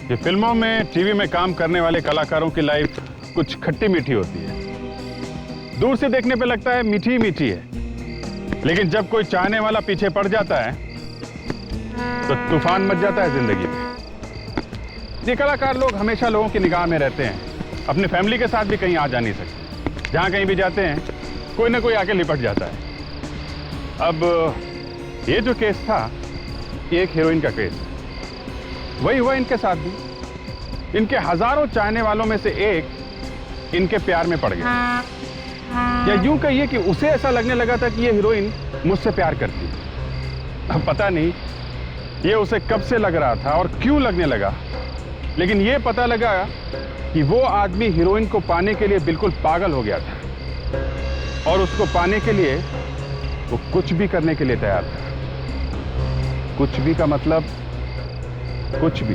कि फिल्मों में, टीवी में काम करने वाले कलाकारों की लाइफ कुछ खट्टी मीठी होती है। दूर से देखने पे लगता है मीठी ही मीठी है, लेकिन जब कोई चाहने वाला पीछे पड़ जाता है तो तूफान मच जाता है जिंदगी में। ये कलाकार लोग हमेशा लोगों की निगाह में रहते हैं, अपनी फैमिली के साथ भी कहीं आ जा नहीं सकते। जहां कहीं भी जाते हैं कोई ना कोई आके लिपट जाता है। अब ये जो केस था, ये एक हीरोइन का केस है। वही हुआ इनके साथ भी। इनके हजारों चाहने वालों में से एक इनके प्यार में पड़ गया, या यूं कहिए कि उसे ऐसा लगने लगा था कि ये हीरोइन मुझसे प्यार करती है। अब पता नहीं ये उसे कब से लग रहा था और क्यों लगने लगा, लेकिन ये पता लगा कि वो आदमी हीरोइन को पाने के लिए बिल्कुल पागल हो गया था, और उसको पाने के लिए वो कुछ भी करने के लिए तैयार था। कुछ भी का मतलब कुछ भी,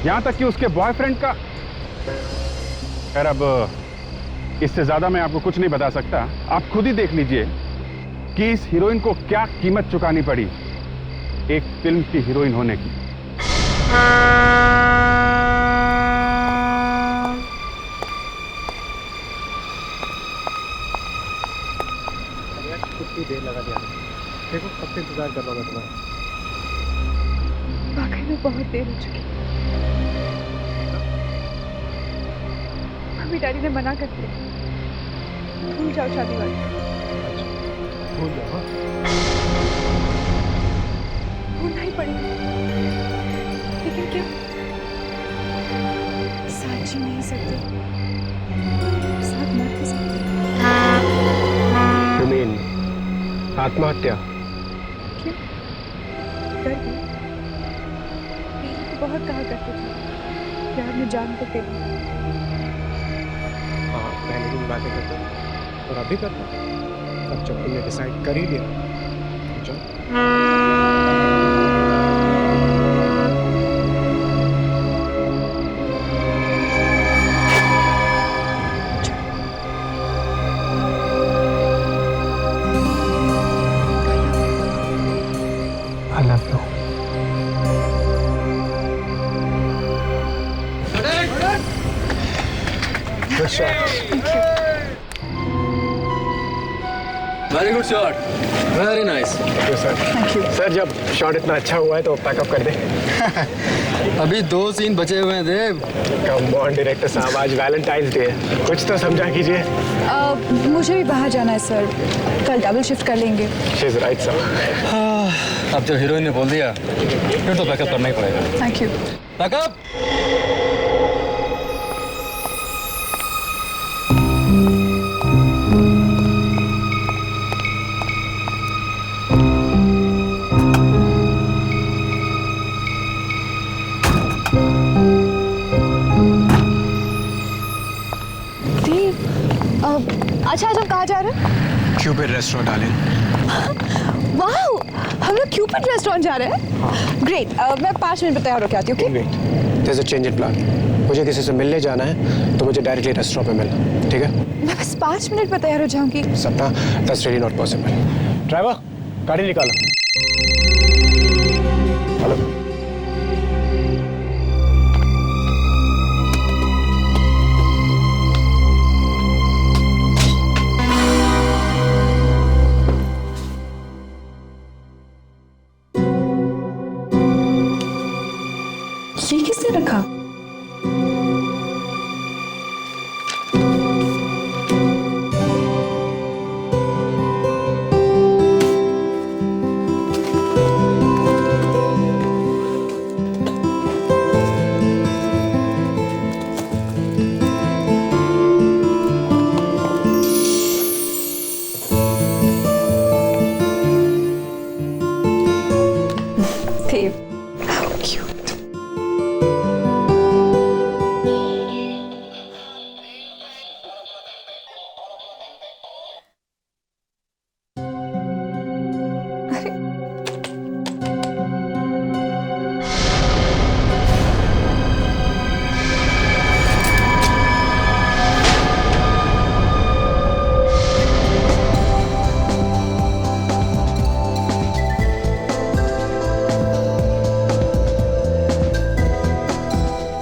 यहां तक कि उसके बॉयफ्रेंड का। खैर, अब इससे ज्यादा मैं आपको कुछ नहीं बता सकता। आप खुद ही देख लीजिए कि इस हीरोइन को क्या कीमत चुकानी पड़ी एक फिल्म की हीरोइन होने की। कितनी देर लगा दिया, देखो कब से इंतजार कर रहा हूँ मैं तुम्हारा। वाकई में बहुत देर हो चुकी। मम्मी डैडी ने मना कर दिया, भूल जाओ शादी वाली। भूल जाओ। हाँ? भूलना ही पड़ेगा, लेकिन क्या? साथ जी नहीं सकते, साथ मर भी सकते। You mean आत्महत्या? क्यों? डर गई? पहले तो बहुत कहा करते थे प्यार में जान तो दे। हाँ, पहले भी बातें करते और अभी करता। अब जब तुमने डिसाइड कर ही लिया तो चलो। I love you. Good shot. Very good shot, very nice. Thank you, sir. Sir, जब शॉट इतना अच्छा हुआ है तो पैकअप कर दें। अभी 2 सीन बचे हुए हैं देव। कम ऑन डायरेक्टर साहब, आज वैलेंटाइंस डे है, कुछ तो समझा कीजिए। मुझे भी बाहर जाना है सर, कल डबल शिफ्ट कर लेंगे। She is right, sir. अब जो हीरोइन ने बोल दिया फिर तो बैकअप करना ही पड़ेगा। Thank you. बैकअप। अच्छा, आज हम कहाँ जा रहे हैं? Cupid restaurant darling. वाओ, हम लोग क्यूपिड रेस्टोरेंट जा रहे हैं। ग्रेट, मैं 5 मिनट में तैयार होकर आती हूँ। Okay? Wait, there's a change in plan. मुझे किसी से मिलने जाना है तो मुझे डायरेक्टली रेस्टोरेंट पे मिलना, ठीक है? मैं बस 5 मिनट में तैयार हो जाऊंगी। सपना, that's really not possible. Driver, गाड़ी निकालो। हेलो। ये किसने रखा? How cute.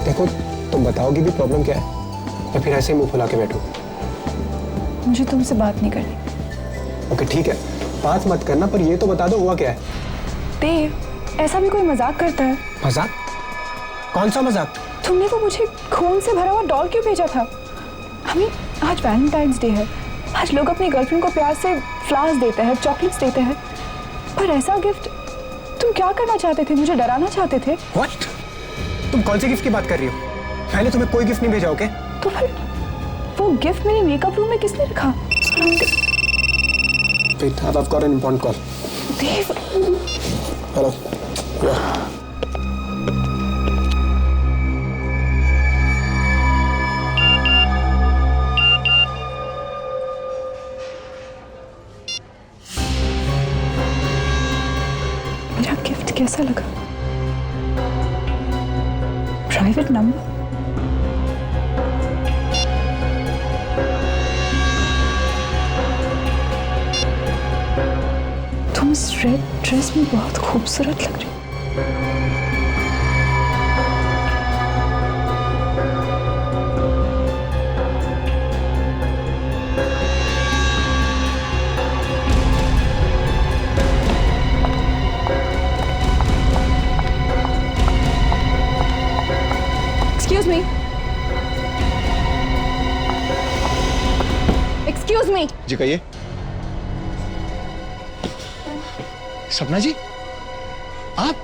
देखो, तुम बताओगी भी प्रॉब्लम क्या है, या फिर ऐसे ही मुंह फुला के बैठो? मुझे तुमसे बात नहीं करनी। ओके ठीक है, बात मत करना, पर ये तो बता दो हुआ क्या है। देव, ऐसा भी कोई मजाक करता है? मजाक? कौन सा मजाक? तुमने वो मुझे खून से भरा हुआ डॉल क्यों भेजा था? हमें आज वैलेंटाइंस डे है, आज लोग अपनी गर्लफ्रेंड को प्यार से फ्लावर्स देते हैं, चॉकलेट्स देते हैं, पर ऐसा गिफ्ट तुम क्या करना चाहते थे? मुझे डराना चाहते थे? व्हाट? तुम कौन से गिफ्ट की बात कर रही हो? मैंने तुम्हें कोई गिफ्ट नहीं भेजा, ओके? तो फिर वो गिफ्ट मेरे मेकअप रूम में किसने रखा? Wait, I've got an important call. Dev, Hello. Yeah. मेरा गिफ्ट कैसा लगा? Private number? तुम इस रेड ड्रेस में बहुत खूबसूरत लग रही हो। Excuse me. Excuse me. जी कहिए। सपना जी, आप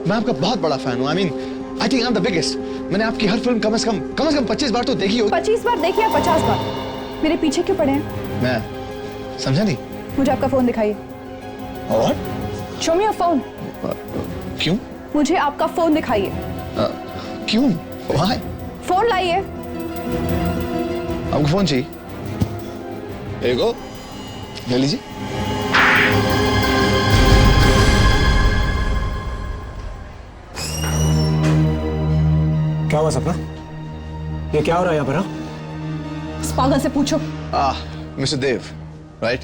मैं आपका बहुत बड़ा फैन हूँ। I think I am the biggest. मैंने आपकी हर फिल्म कम से कम 25 बार तो देखी होगी। 25 बार देखिए, 50 बार। मेरे पीछे क्यों पड़े हैं? मैं समझा नहीं। मुझे आपका फोन दिखाइए। और शो मी योर फोन। क्यों? मुझे आपका फोन दिखाइए। क्यों? Why? फोन लाइए। आपको फोन चाहिए? एगो ले लीजिए। क्या हुआ सपना? ये क्या हो रहा है यहाँ पर? इस पागल से पूछो। मिस्टर देव, राइट?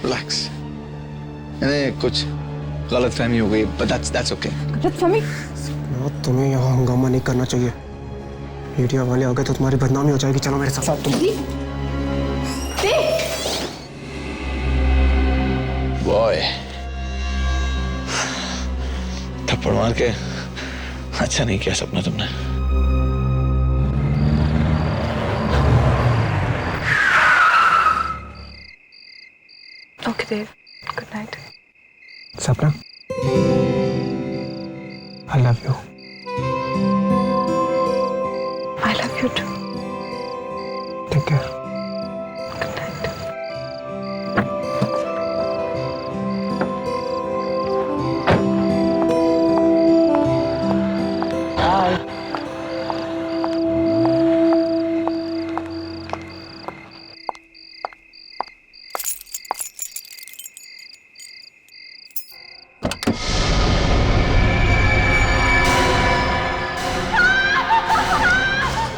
रिलैक्स। नहीं, कुछ गलतफहमी हो गई, but that's okay. गलतफहमी? तुम्हें यहाँ हंगामा नहीं करना चाहिए। मीडिया वाले आ गए तो तुम्हारी बदनामी हो जाएगी। चलो मेरे साथ। तुम बॉय, थप्पड़ मार के अच्छा नहीं किया सपना तुमने। ओके देव, गुड नाइट। सपना, I love you. I love you too. Take care. Good night.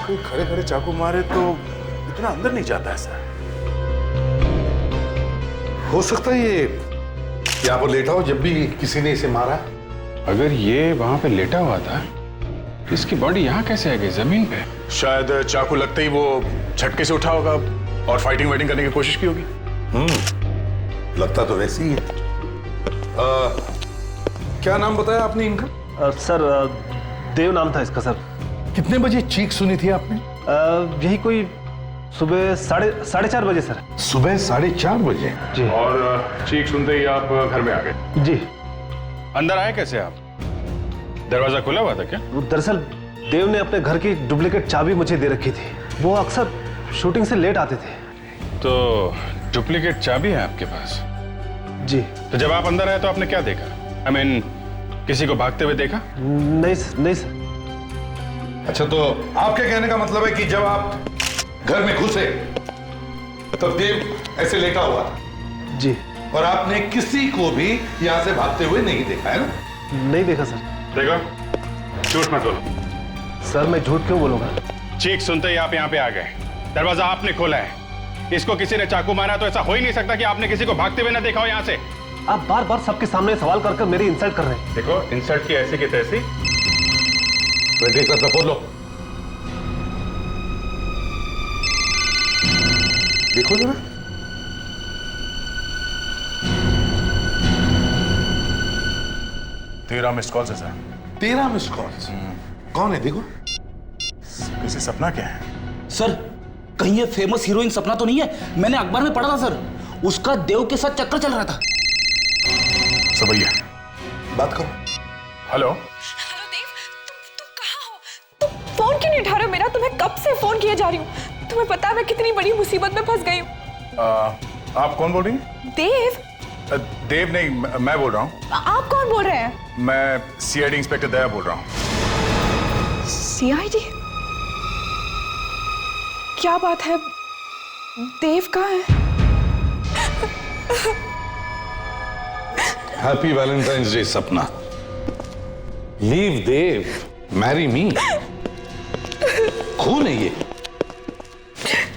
कोई खड़े खड़े चाकू मारे तो इतना अंदर नहीं जाता ऐसा। हो सकता है ये यहाँ पर लेटा हो जब भी किसी ने इसे मारा। अगर ये वहां पे लेटा हुआ था, इसकी बॉडी यहाँ कैसे आ गई जमीन पे? शायद चाकू लगते ही वो झटके से उठा होगा और फाइटिंग वाइटिंग करने की कोशिश की होगी। लगता तो वैसे ही है। क्या नाम बताया आपने इनका? सर देव नाम था इसका सर। कितने बजे चीख सुनी थी आपने? यही कोई सुबह साढ़े 4 बजे सर। सुबह 4:30 बजे जी। और चीख सुनते ही आप घर में आ गए? जी। अंदर आए कैसे आप? दरवाजा खुला हुआ था क्या? दरअसल देव ने अपने घर की डुप्लीकेट चाबी मुझे दे रखी थी। वो अक्सर शूटिंग से लेट आते थे। तो डुप्लीकेट चाबी है आपके पास? जी। तो जब आप अंदर आए तो आपने क्या देखा? I mean, किसी को भागते हुए देखा? नहीं सर। अच्छा, तो आपके कहने का मतलब है कि जब आप घर में घुसे तो देव ऐसे लेटा हुआ था? जी। और आपने किसी को भी यहां से भागते हुए नहीं देखा है ना? नहीं देखा सर। देखो, झूठ मत बोलो। सर मैं झूठ क्यों बोलूंगा? चीख सुनते ही आप यहाँ पे आ गए, दरवाजा आपने खोला है। इसको किसी ने चाकू मारा तो ऐसा हो ही नहीं सकता कि आपने किसी को भागते हुए ना देखा हो यहाँ से। आप बार बार सबके सामने सवाल कर मेरी इंसल्ट कर रहे हैं। देखो, इंसल्ट की ऐसी की तैसी बेटे सर फोन लो। देखो जरा। तेरह मिस्ड कॉल है सर। 13 missed calls. कौन है देखो। किसी सपना क्या है? सर कहीं ये फेमस हीरोइन सपना तो नहीं है? मैंने अखबार में पढ़ा था सर, उसका देव के साथ चक्कर चल रहा था। सबैया बात करो। हेलो। हेलो देव, तुम कहाँ हो? तुम फोन क्यों नहीं उठा रहे हो मेरा? तुम्हें कब से फोन किए जा रही हूँ। तुम्हें पता है मैं कितनी बड़ी मुसीबत में फंस गई हूँ। आप कौन बोल रही हैं? देव, देव नहीं, मैं बोल रहा हूँ। आप कौन बोल रहे हैं? मैं सीआईडी इंस्पेक्टर दया बोल रहा हूँ। सीआईडी? क्या बात है? देव कहाँ है? हैप्पी वैलेंटाइंस डे सपना। लीव देव, मैरी मी। खून है ये,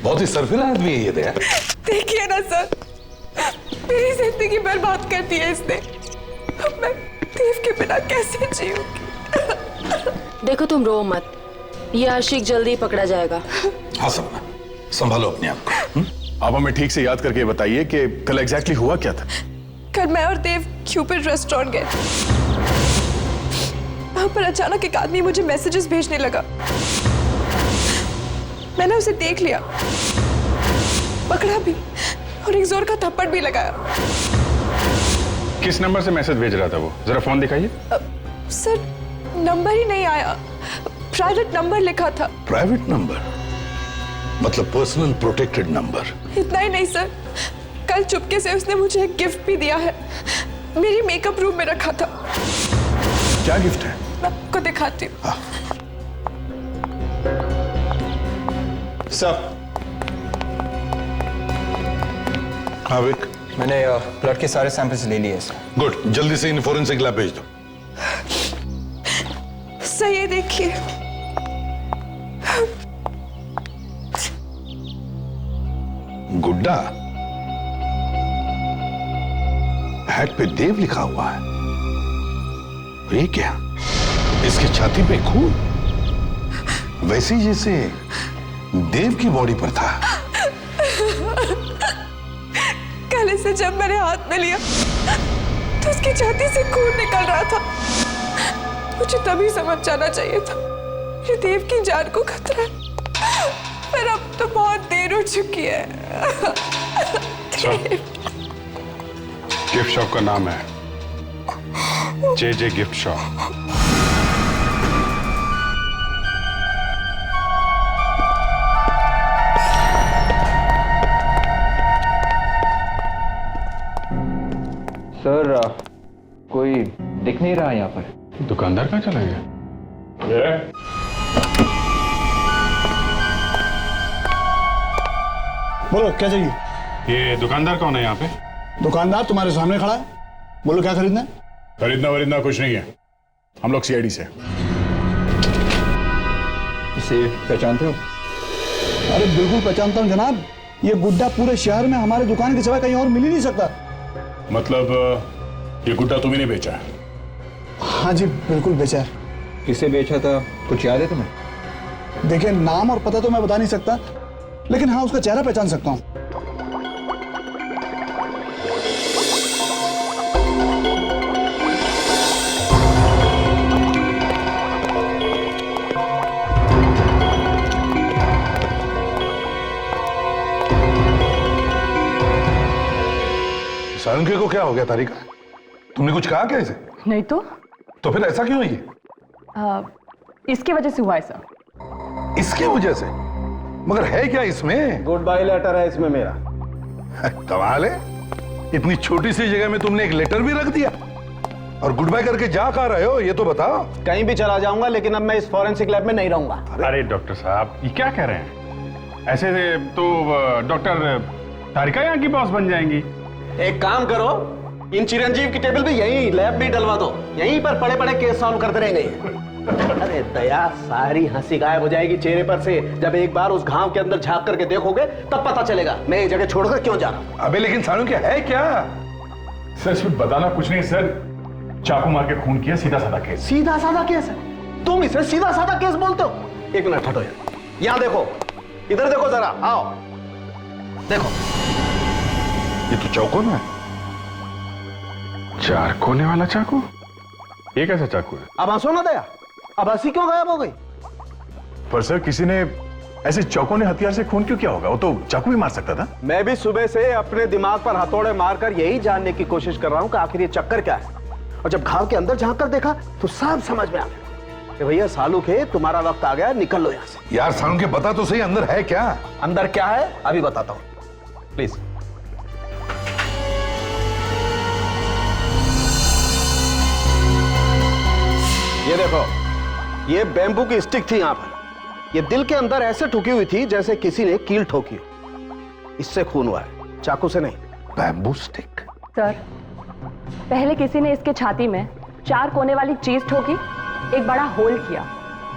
बहुत ही सरफिरा आदमी है ये दया। देखिए ना सर, मेरी जिंदगी बर्बाद कर दी है इसने। अब मैं देव के बिना कैसे जीऊंगी? देखो तुम रो मत, ये आशिक जल्दी पकड़ा जाएगा। हाँ सपना, संभालो अपने आप को। आप हमें ठीक से याद करके बताइए कि कल एग्जैक्टली हुआ क्या था? कल मैं और देव क्यूपिड रेस्टोरेंट गए थे। वहां पर अचानक एक आदमी मुझे मैसेजेस भेजने लगा। मैंने उसे देख लिया, पकड़ा भी और एक जोर का थप्पड़ भी लगाया। किस नंबर से मैसेज भेज रहा था वो? जरा फोन दिखाइए। सर नंबर ही नहीं आया, प्राइवेट नंबर लिखा था। प्राइवेट नंबर मतलब पर्सनल प्रोटेक्टेड नंबर। इतना ही नहीं सर, कल चुपके से उसने मुझे एक गिफ्ट भी दिया है। मेरी मेकअप रूम में रखा था। क्या गिफ्ट है? मैं आपको दिखाती हूँ। सर, हाँ विक, मैंने ब्लड के सारे सैंपल्स ले लिए सर। गुड, जल्दी से इन फोरेंसिक लैब भेज दो। सर ये देखिए, गुड्डा, हैट पे देव लिखा हुआ है। ये क्या? इसकी छाती पे खून, वैसे ही जैसे देव की बॉडी पर था। कल इसे जब मैंने हाथ में लिया तो उसकी छाती से खून निकल रहा था। मुझे तभी समझ जाना चाहिए था कि देव की जान को खतरा है, पर अब तो बहुत देर हो चुकी है। गिफ्ट शॉप का नाम है जे गिफ्ट शॉप। सर कोई दिख नहीं रहा यहाँ पर। दुकानदार कहाँ चला गया? बोलो क्या चाहिए? ये दुकानदार कौन है यहाँ पे? दुकानदार तुम्हारे सामने खड़ा है, बोलो क्या खरीदना है? खरीदना वरीदना कुछ नहीं है, हम लोग सीआईडी से। इसे पहचानते हो? अरे बिल्कुल पहचानता हूँ जनाब, ये गुड्डा पूरे शहर में हमारे दुकान के सिवा कहीं और मिल ही नहीं सकता। मतलब ये गुड्डा तुम्हें नहीं बेचा है? हाँ जी बिल्कुल बेचा है। किसे बेचा था कुछ याद है तुम्हें? देखिए नाम और पता तो मैं बता नहीं सकता, लेकिन हाँ उसका चेहरा पहचान सकता हूँ। सारंगी को क्या हो गया तारिका? तुमने कुछ कहा क्या इसे? नहीं तो फिर ऐसा क्यों है ये? इसकी वजह से हुआ ऐसा। इसकी वजह से? मगर है क्या इसमें? गुड बाय लेटर है इसमें मेरा। कमाल है, इतनी छोटी सी जगह में तुमने एक लेटर भी रख दिया। और गुड बाय करके जा कहाँ रहे हो ये तो बताओ। कहीं भी चला जाऊंगा, लेकिन अब मैं इस फॉरेंसिक लैब में नहीं रहूंगा। अरे डॉक्टर साहब ये क्या कह रहे हैं? ऐसे तो डॉक्टर तारिका यहाँ की बॉस बन जाएंगी। एक काम करो, इन चिरंजीव की टेबल पे यहीं लैब भी डलवा दो, यहीं पर पड़े पड़े केस सॉल्व करते रहेंगे। अरे दया, सारी हंसी गायब हो जाएगी चेहरे पर से जब एक बार उस घाव के अंदर झांक करके देखोगे, तब पता चलेगा मैं ये जगह छोड़कर क्यों जा रहा हूं। अबे लेकिन सारू क्या है क्या? सर इसमें बताना कुछ नहीं सर, चाकू मार के खून किया, सीधा साधा केस। सीधा साधा केस है? तुम इसे सीधा साधा केस बोलते हो? एक मिनट हटो यार, यहां देखो, इधर देखो जरा, आओ देखो। ये तो चौकोन है, 4 कोने वाला चाकू। ये कैसा चाकू है? अब हंसो ना दया, अब हंसी क्यों गायब हो गई? पर सर किसी ने ऐसे चौकोने हथियार से खून क्यों किया होगा? वो तो चाकू भी मार सकता था। मैं भी सुबह से अपने दिमाग पर हथौड़े मारकर यही जानने की कोशिश कर रहा हूं कि आखिर ये चक्कर क्या है। और जब घाव के अंदर झांक कर देखा तो सब समझ में आ गया कि भैया सालू के तुम्हारा वक्त आ गया, निकल लो यहां से। यार सालू के बता तो सही, अंदर है क्या? अंदर क्या है अभी बताता हूं, प्लीज। ये देखो, ये बैम्बू की स्टिक थी यहां पर। ये दिल के अंदर ऐसे ठुकी हुई थी जैसे किसी ने कील ठोकी हो। इससे खून हुआ है, चाकू से नहीं। Bamboo stick? सर, पहले किसी ने इसके छाती में 4 कोने वाली चीज ठोकी, एक बड़ा होल किया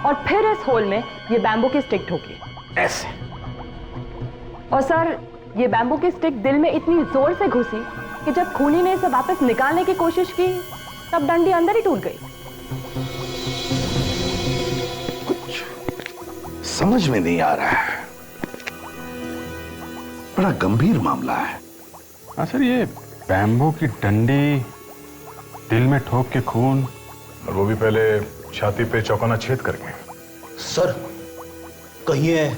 और फिर इस होल में ये बैम्बू की स्टिक ठोकी ऐसे। और सर, ये बैम्बू की स्टिक दिल में इतनी जोर से घुसी कि जब खूनी ने इसे वापस निकालने की कोशिश की तब डंडी अंदर ही टूट गई। समझ में नहीं आ रहा है, बड़ा गंभीर मामला है। हाँ सर, ये बैम्बू की डंडी दिल में ठोक के खून, और वो भी पहले छाती पे चौकोना छेद करके। सर, कहीं ये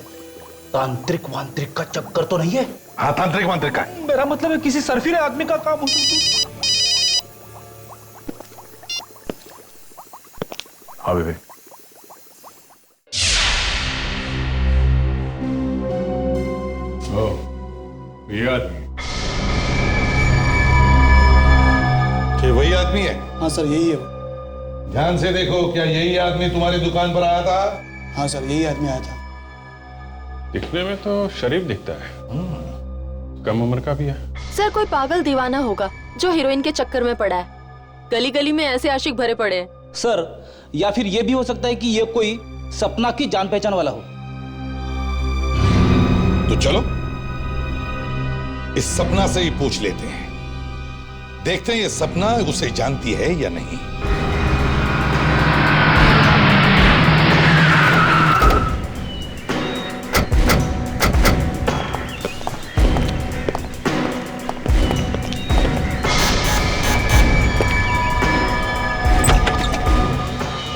तांत्रिक वांत्रिक का चक्कर तो नहीं है? हाँ, तांत्रिक वांत्रिक का। मेरा मतलब है किसी सरफिरे आदमी का काम हो सकता है। हाँ बेबी। ये आदमी क्या वही आदमी है? हाँ सर, यही है। ध्यान से देखो, क्या यही आदमी तुम्हारी दुकान पर आया था? हाँ सर, यही आदमी आया था। दिखने में तो शरीफ दिखता है, कम उम्र का भी है। सर, कोई पागल दीवाना होगा जो हीरोइन के चक्कर में पड़ा है। गली गली में ऐसे आशिक भरे पड़े हैं। सर, या फिर यह भी हो सकता है कि यह कोई सपना की जान पहचान वाला हो। तो चलो इस सपना से ही पूछ लेते हैं, देखते हैं ये सपना उसे जानती है या नहीं।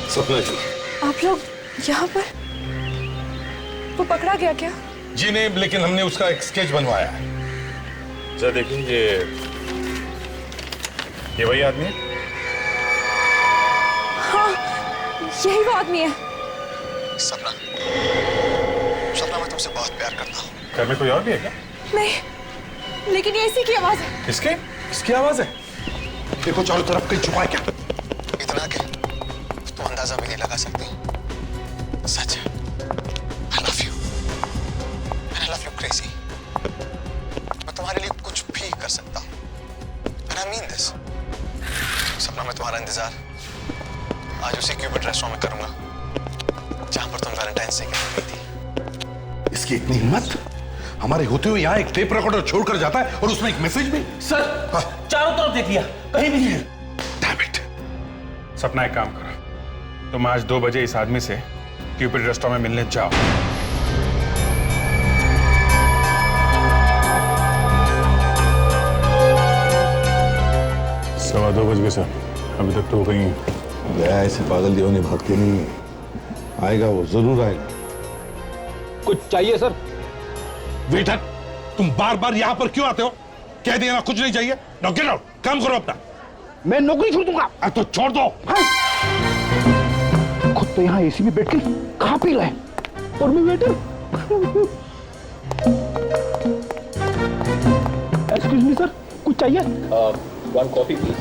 सपना जी, आप लोग यहाँ पर? वो पकड़ा गया क्या? जी नहीं, लेकिन हमने उसका एक स्केच बनवाया है। जरा देखिए, ये वही आदमी है? हाँ, यही वो आदमी है। सपना, सपना मैं तुमसे बहुत प्यार करता हूँ। घर में कोई और भी है क्या? नहीं, लेकिन ये इसी की आवाज है। इसकी आवाज है? देखो चारों तरफ कहीं छुपा है क्या? इतना के तुम अंदाजा भी नहीं लगा सकती। सच है, I love you and I love you crazy। मैं तुम्हारे लिए कुछ भी कर सकता हूँ and I mean this। सपना, मैं तुम्हारा इंतजार आज उसी क्यूपिड रेस्टोरेंट में करूंगा जहां पर तुम वैलेंटाइंस डे के दिन थी। इसकी इतनी हिम्मत, हमारे होते हुए यहाँ एक टेप रिकॉर्डर छोड़कर जाता है और उसमें एक मैसेज भी। सर, चारों तरफ देख लिया, कहीं भी नहीं है। Damn it। सपना, एक काम करो, तुम आज 2 बजे इस आदमी से क्यूपिड रेस्टोरेंट में मिलने जाओ। 2:15 बज गए सर, अभी तक तो कहीं गया। ऐसे पागल दीवाने भागते नहीं, आएगा वो, जरूर आएगा। कुछ चाहिए सर? वेटर, तुम बार बार यहाँ पर क्यों आते हो? कह दिया ना कुछ नहीं चाहिए। नाउ गेट आउट, काम करो अपना। मैं नौकरी छोड़ दूंगा। तो छोड़ दो। खुद तो यहाँ एसी में बैठ के खा पी रहा है और मैं वेटर। एक्सक्यूज मी सर, कुछ चाहिए? 1 कॉफी प्लीज।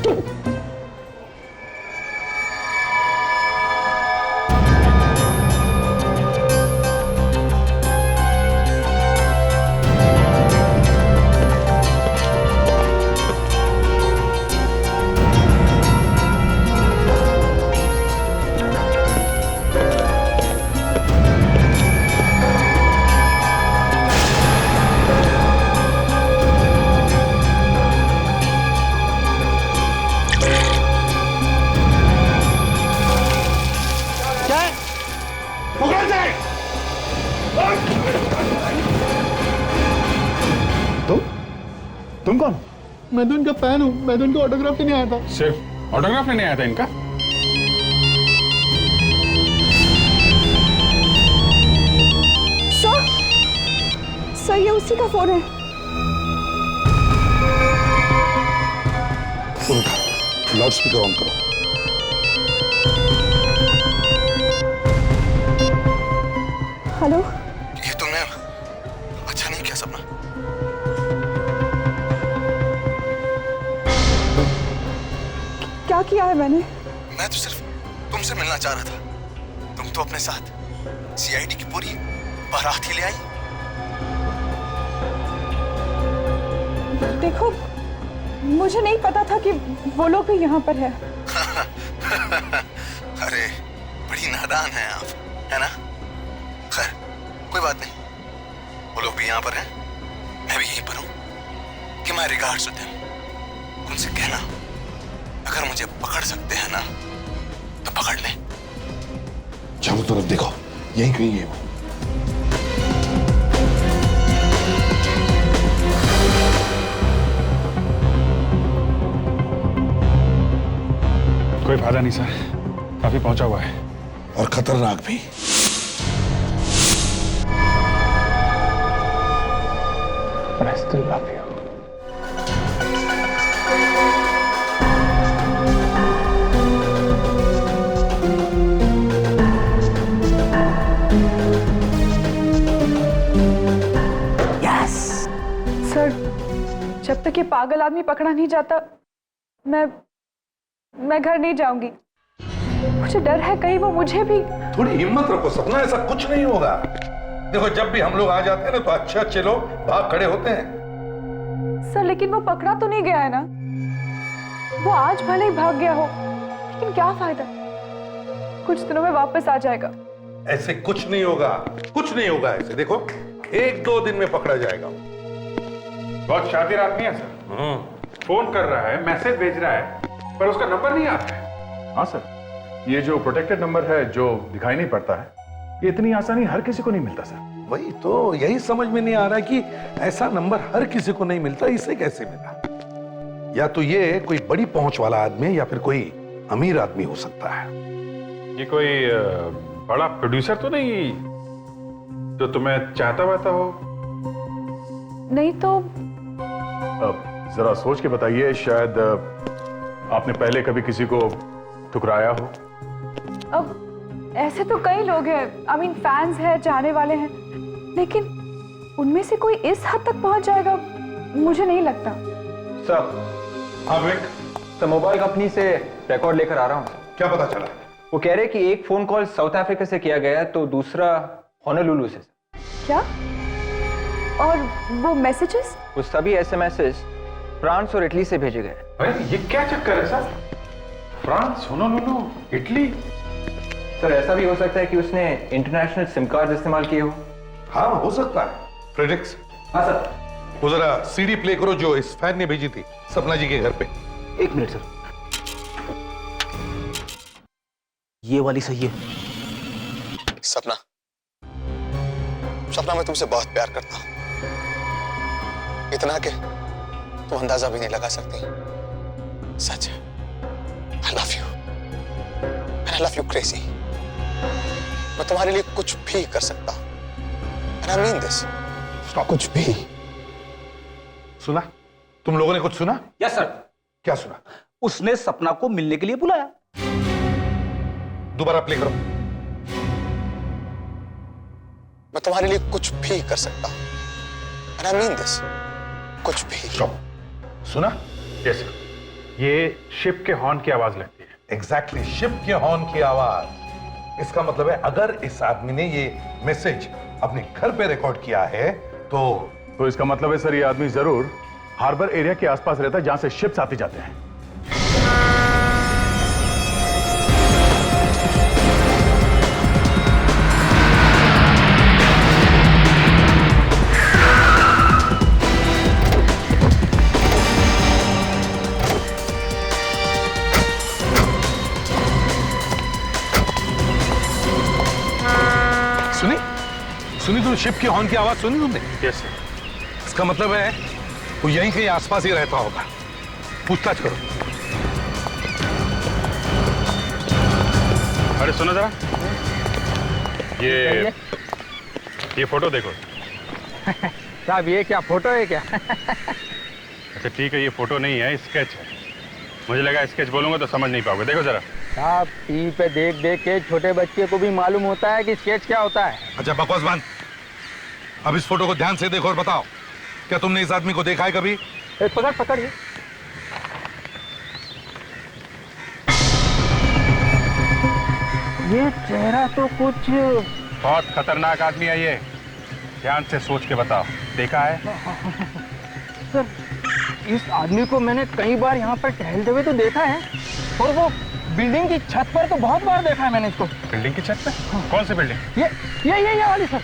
तुम कौन? मैं तो इनका फैन हूँ, मैं तो इनका ऑटोग्राफ लेने आया था। सिर्फ ऑटोग्राफ लेने आया था इनका? सर ये उसी का फोन है। लाउड स्पीकर ऑन करो। हेलो, ये तुमने अच्छा नहीं किया सपना। क्या किया है मैंने? मैं तो सिर्फ तुमसे मिलना चाह रहा था। तुम तो अपने साथ सीआईडी की पूरी बारात ही ले आई। देखो, मुझे नहीं पता था कि वो लोग भी यहाँ पर है। अरे बड़ी नादान है आप, है ना? खैर कोई बात नहीं, वो लोग भी यहाँ पर हैं, मैं भी यहीं पर हूँ। कि माय रिगार्ड्स टू देम। उनसे कहना अगर मुझे पकड़ सकते हैं ना तो पकड़ लें। चारों तरफ देखो, यहीं कहीं है वो। कोई फायदा नहीं सर, काफी पहुंचा हुआ है और खतरनाक भी। I still love you. Sir, जब तक ये पागल आदमी पकड़ा नहीं जाता मैं घर नहीं जाऊंगी। मुझे डर है कहीं वो मुझे भी। थोड़ी हिम्मत रखो सपना, ऐसा कुछ नहीं होगा। देखो जब भी हम लोग आ जाते हैं ना तो अच्छे अच्छे लोग भाग खड़े होते हैं। सर लेकिन वो पकड़ा तो नहीं गया है ना? वो आज भले ही भाग गया हो, लेकिन क्या फायदा? कुछ दिनों में वापस आ जाएगा। ऐसे कुछ नहीं होगा, कुछ नहीं होगा ऐसे। देखो 1-2 दिन में पकड़ा जाएगा। बहुत शातिर आदमी है सर। फोन कर रहा है, मैसेज भेज रहा है, पर उसका नंबर नहीं आता है। हाँ सर, ये जो प्रोटेक्टेड नंबर है जो दिखाई नहीं पड़ता है, ये इतनी आसानी हर किसी को नहीं मिलता सर। वही तो, यही समझ में नहीं आ रहा कि ऐसा नंबर हर किसी को नहीं मिलता, इसे कैसे मिला? या तो ये कोई बड़ी पहुंच वाला आदमी है या फिर कोई अमीर आदमी हो सकता है। ये कोई बड़ा प्रोड्यूसर तो नहीं जो तुम्हें चाहता वाता हो? नहीं तो अब जरा सोच के बताइए, शायद आपने पहले कभी किसी को ठुकराया हो। अब ऐसे तो कई लोग हैं, आई मीन फैंस हैं, चाहने वाले हैं, लेकिन उनमें से कोई इस हद तक पहुंच जाएगा मुझे नहीं लगता। सर, हाँ विक, तो मोबाइल कंपनी से रिकॉर्ड लेकर आ रहा हूँ। क्या पता चला? वो कह रहे कि एक फोन कॉल साउथ अफ्रीका से किया गया तो दूसरा होनोलुलु से। क्या? और वो मैसेजेस? वो सभी एसएमएसेस फ्रांस और इटली से भेजे गए। अरे ये क्या चक्कर है sir? France, Honolulu, Italy. Sir ऐसा भी हो सकता है कि उसने इंटरनेशनल सिम कार्ड इस्तेमाल किए हो। हाँ हो सकता है। प्रेडिक्स, हाँ सर। वो जरा सीडी प्ले करो जो इस फैन ने भेजी थी सपना जी के घर पे। 1 मिनट सर, ये वाली सही है। सपना, सपना मैं तुमसे बहुत प्यार करता हूं, इतना कि तुम अंदाजा भी नहीं लगा सकती। सच है, I love you and I love you crazy। मैं तुम्हारे लिए कुछ भी कर सकता हूं and I mean this। कुछ भी। सुना? तुम लोगों ने कुछ सुना? Yes sir. क्या सुना? उसने सपना को मिलने के लिए बुलाया। दोबारा प्ले करो। मैं तुम्हारे लिए कुछ भी कर सकता हूं and I mean this। कुछ भी। सुना? यस सर, ये शिप के हॉर्न की आवाज लगती है। एग्जैक्टली, शिप के हॉर्न की आवाज। इसका मतलब है अगर इस आदमी ने ये मैसेज अपने घर पे रिकॉर्ड किया है तो इसका मतलब है सर ये आदमी जरूर हार्बर एरिया के आसपास रहता है जहां से शिप्स आते जाते हैं। सुनी? सुनी? तुम शिप के हॉर्न की आवाज सुनी तुमने? Yes sir. इसका मतलब है वो यहीं कहीं आसपास ही रहता होगा, पूछताछ करो। अरे सुनो जरा, ये फोटो देखो। साहब ये क्या फोटो है क्या? अच्छा ठीक है, ये फोटो नहीं है, स्केच है। मुझे लगा स्केच बोलूंगा तो समझ नहीं पाओगे। देखो जरा। साहब टीवी पे देख देख के छोटे बच्चे को भी मालूम होता है कि स्केच क्या होता है। अच्छा बकवास बंद। अब इस फोटो को ध्यान से देखो और बताओ, क्या तुमने इस आदमी को देखा है कभी? पकड़ पकड़िए। ये चेहरा तो कुछ बहुत खतरनाक आदमी है ये, ध्यान से सोच के बताओ। देखा है? सर इस आदमी को मैंने कई बार यहाँ पर टहलते हुए तो देखा है, और वो बिल्डिंग की छत पर तो बहुत बार देखा है मैंने इसको। बिल्डिंग की छत पे? हाँ। कौन सी बिल्डिंग? ये वाली सर।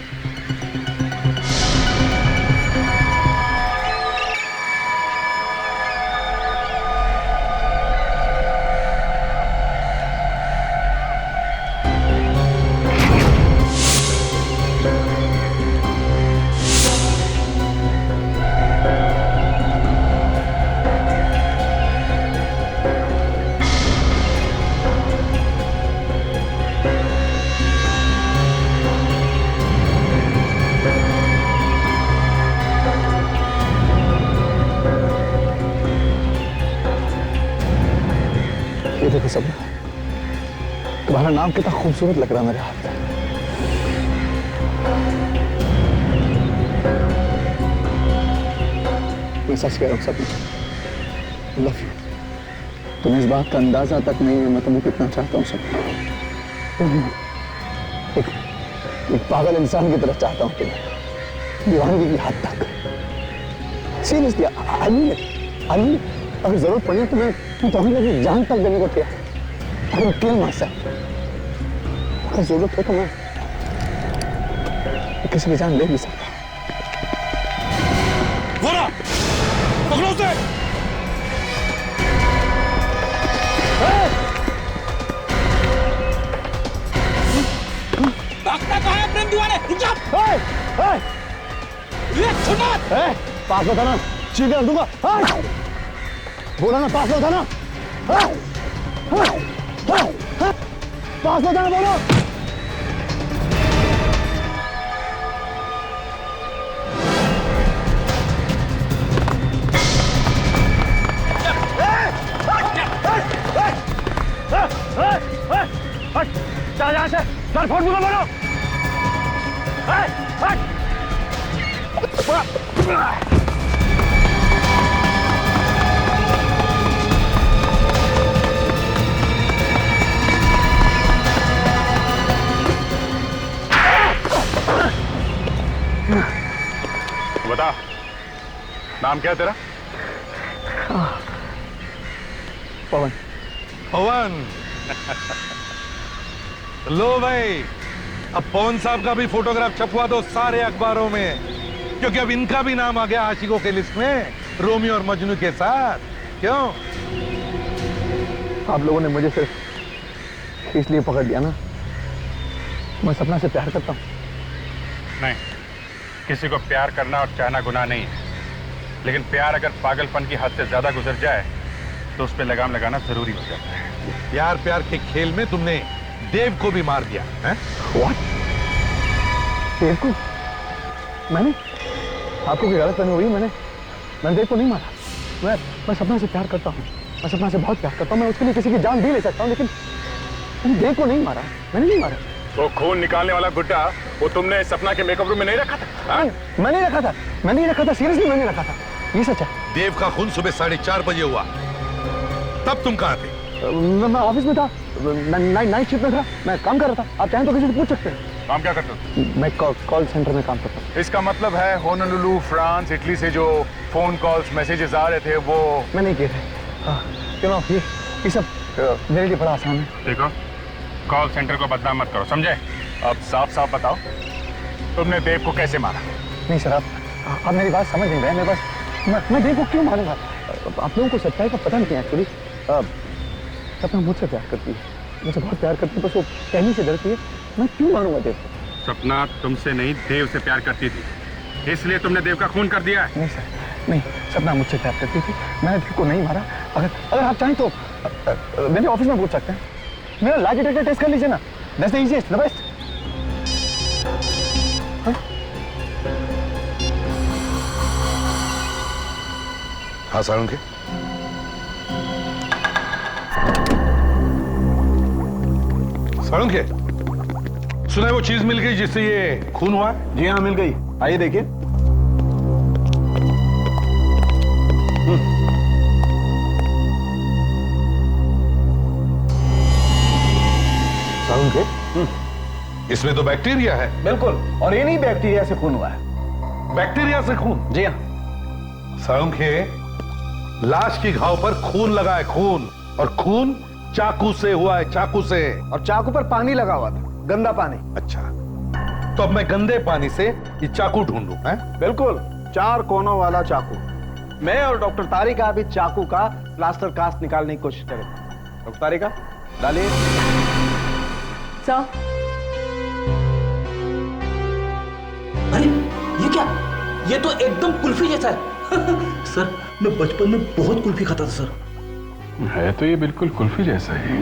ये देखो सब, तुम्हारा नाम कितना खूबसूरत लग रहा है मेरे हाथ में। मैं सच कह रहा हूँ सब, लव यू। तुम्हें इस बात का अंदाजा तक नहीं है मैं तुम्हें कितना चाहता हूँ सब। एक पागल इंसान की तरह चाहता हूँ तुम्हें, दीवानगी की हद तक। सीरियसली आई मीन अगर जरूरत पड़ी तो मैं तुम्हें अपनी जान तक देने को तैयार। अगर किल मार अगर जरूरत हो तो मैं किसी की जान ले भी सकता। पकड़ो उसे। भागता कहाँ है प्रेम दीवाने? रुक जा। पास में था ना, चीख कर दूंगा। बोला ना पास में था ना, पास में था ना, बोलो। चल यहाँ से, चल फोन दूंगा, बोलो। बता, नाम क्या है तेरा? पवन। पवन। लो भाई, अब पवन साहब का भी फोटोग्राफ छपवा दो सारे अखबारों में, क्योंकि अब इनका भी नाम आ गया आशिकों के लिस्ट में, रोमियो और मजनू के साथ। क्यों? आप लोगों ने मुझे सिर्फ इसलिए पकड़ लिया ना, मैं सपना से प्यार करता हूँ। नहीं, किसी को प्यार करना और चाहना गुनाह नहीं है, लेकिन प्यार अगर पागलपन की हद से ज्यादा गुजर जाए तो उस पर लगाम लगाना जरूरी हो जाता है। प्यार प्यार के खेल में तुमने देव को भी मार दिया है? What? देव को? मैंने? आपको कोई गलतफहमी हुई? मैंने देव को नहीं मारा। मैं सपना से प्यार करता हूँ, मैं सपना से बहुत प्यार करता हूँ, मैं उसके लिए किसी की जान भी ले सकता हूँ, लेकिन मैंने देव को नहीं मारा। मैंने नहीं मारा। तो खून निकालने वाला गुड्डा वो तुमने सपना के मेकअप रूम में नहीं रखा था? मैं नहीं रखा था, सीरियसली मैंने रखा था, ये सच है। देव का खून सुबह 4:30 बजे हुआ, तब तुम कहाँ थे? मैं ऑफिस में था, नाइट शिफ्ट में था, मैं काम कर रहा था। आप चाहें तो किसी से पूछ सकते हैं। काम क्या करते हो? मैं कॉल सेंटर में काम करता हूँ। इसका मतलब है होनोलुलु, फ्रांस, इटली से जो फोन कॉल्स, मैसेजेस आ रहे थे वो मैं नहीं किए थे। क्यों? ये सब मेरे लिए बड़ा आसान है। देखो, कॉल सेंटर को बदनाम मत करो, समझे? अब साफ साफ बताओ, तुमने देव को कैसे मारा? नहीं सर, आप मेरी बात समझ नहीं रहे। मैं देव को क्यों मारूंगा? आप लोगों को सच्चाई का पता नहीं है एक्चुअली। सपना मुझसे प्यार करती है, मुझसे बहुत प्यार करती है, बस वो कहने से डरती है। मैं क्यों मारूंगा देव को? सपना तुमसे नहीं, देव से प्यार करती थी, इसलिए तुमने देव का खून कर दिया है। नहीं सर, नहीं, सपना मुझसे प्यार करती थी, मैंने दिल को नहीं मारा। अगर आप चाहें तो मेरे ऑफिस में पूछ सकते हैं। मेरा लाई डिटेक्टर टेस्ट कर लीजिए ना, that's the easiest, the best. हाँ सारंग के सारंग के सुना, वो चीज मिल गई जिससे ये खून हुआ? जी हाँ, मिल गई। आइए देखिए। सारंग के इसमें तो बैक्टीरिया है। बिल्कुल, और ये नहीं बैक्टीरिया से खून हुआ है। बैक्टीरिया से खून? जी हाँ। सारंग के लाश की घाव पर खून लगा है, खून, और खून चाकू से हुआ है, चाकू से। और चाकू पर पानी लगा हुआ था, गंदा पानी। अच्छा, तो अब मैं गंदे पानी से ये चाकू ढूंढूं? हैं? बिल्कुल, 4 कोनों वाला चाकू। मैं और डॉक्टर तारिका अभी चाकू का प्लास्टर कास्ट निकालने की कोशिश करेंगे। डॉक्टर तारिका, डालिए। सर। अरे ये क्या? ये तो एकदम कुल्फी जैसा है। सर, मैं बचपन में बहुत कुल्फी खाता था सर। है तो ये बिल्कुल कुल्फी जैसा ही।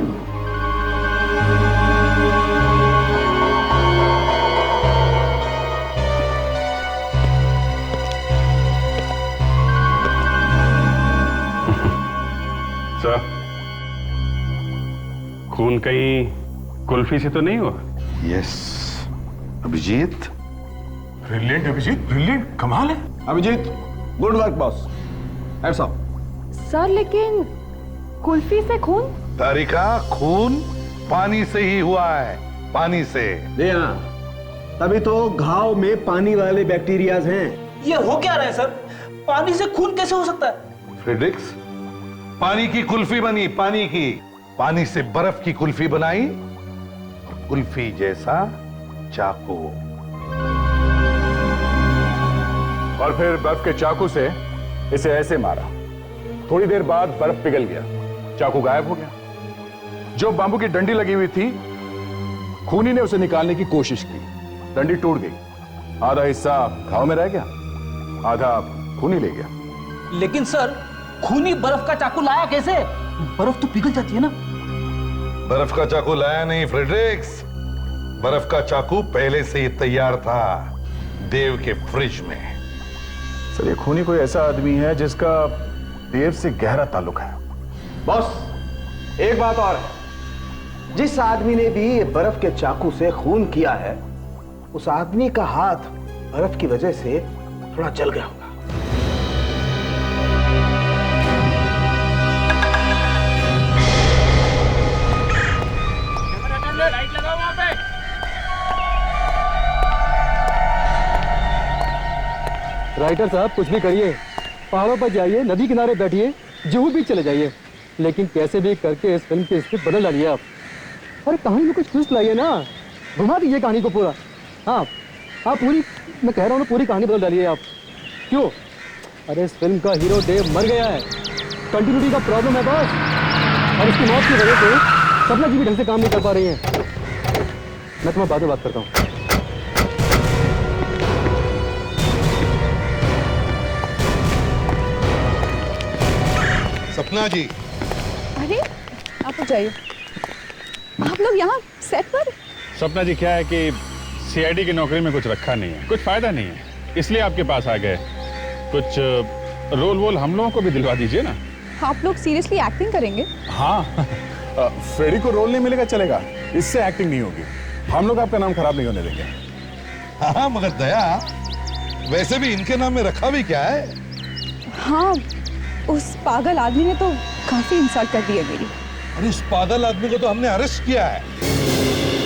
सर, खून कहीं कुल्फी से तो नहीं हुआ? Yes Abhijit. Brilliant Abhijit, brilliant, कमाल है। Abhijit, good work boss. ऐसा सर, लेकिन कुल्फी से खून? तारिका, खून पानी से ही हुआ है, पानी से। जी हाँ, तभी तो घाव में पानी वाले बैक्टीरियाज हैं। ये हो क्या रहा है सर? पानी से खून कैसे हो सकता है? फ्रेडरिक्स, पानी की कुल्फी बनी, पानी की। पानी से बर्फ की कुल्फी बनाई, और कुल्फी जैसा चाकू। और फिर बर्फ के चाकू से इसे ऐसे मारा। थोड़ी देर बाद बर्फ पिघल गया, चाकू गायब हो गया। जो बांबू की डंडी लगी हुई थी, खूनी ने उसे निकालने की कोशिश की, डंडी टूट गई। आधा हिस्सा घाव में रह गया, आधा खूनी ले गया। लेकिन सर, खूनी बर्फ का चाकू लाया कैसे? बर्फ तो पिघल जाती है ना। बर्फ का चाकू लाया नहीं फ्रेडरिक्स, बर्फ का चाकू पहले से ही तैयार था देव के फ्रिज में। सर, ये खूनी कोई ऐसा आदमी है जिसका देव से गहरा ताल्लुक है। बॉस, एक बात और है, जिस आदमी ने भी ये बर्फ के चाकू से खून किया है, उस आदमी का हाथ बर्फ की वजह से थोड़ा जल गया होगा। लाइट लगाओ वहां पे। राइटर साहब, कुछ भी करिए, पहाड़ों पर जाइए, नदी किनारे बैठिए, जुहू बीच चले जाइए, लेकिन कैसे भी करके इस फिल्म की स्क्रिप्ट बदल डालिए आप। अरे कहानी में कुछ ट्विस्ट लाइए ना, घुमा दीजिए कहानी को पूरा। हाँ, आप पूरी, मैं कह रहा हूँ ना, पूरी कहानी बदल डालिए आप। क्यों? अरे इस फिल्म का हीरो देव मर गया है, कंटिन्यूटी का प्रॉब्लम है बॉस, और इसकी मौत की वजह से सपना जी भी ढंग से काम नहीं कर पा रही हैं। मैं तुम्हें बाद में बात करता हूँ। सपना जी। अरे आप जाइए, आप लोग यहाँ सेट पर? सपना जी, क्या है कि सीआईडी की नौकरी में कुछ रखा नहीं है, कुछ फायदा नहीं है, इसलिए आपके पास आ गए। कुछ रोल वोल हम लोगों को भी दिलवा दीजिए ना। आप लोग सीरियसली एक्टिंग करेंगे? हाँ, फ्रेडी को रोल नहीं मिलेगा चलेगा, इससे एक्टिंग नहीं होगी। हम लोग आपका नाम खराब नहीं होने देंगे। हाँ, मगर दया, वैसे भी इनके नाम में रखा भी क्या है? हाँ, उस पागल आदमी ने तो काफी इंसल्ट कर दी है मेरी। अरे उस पागल आदमी को तो हमने अरेस्ट किया है।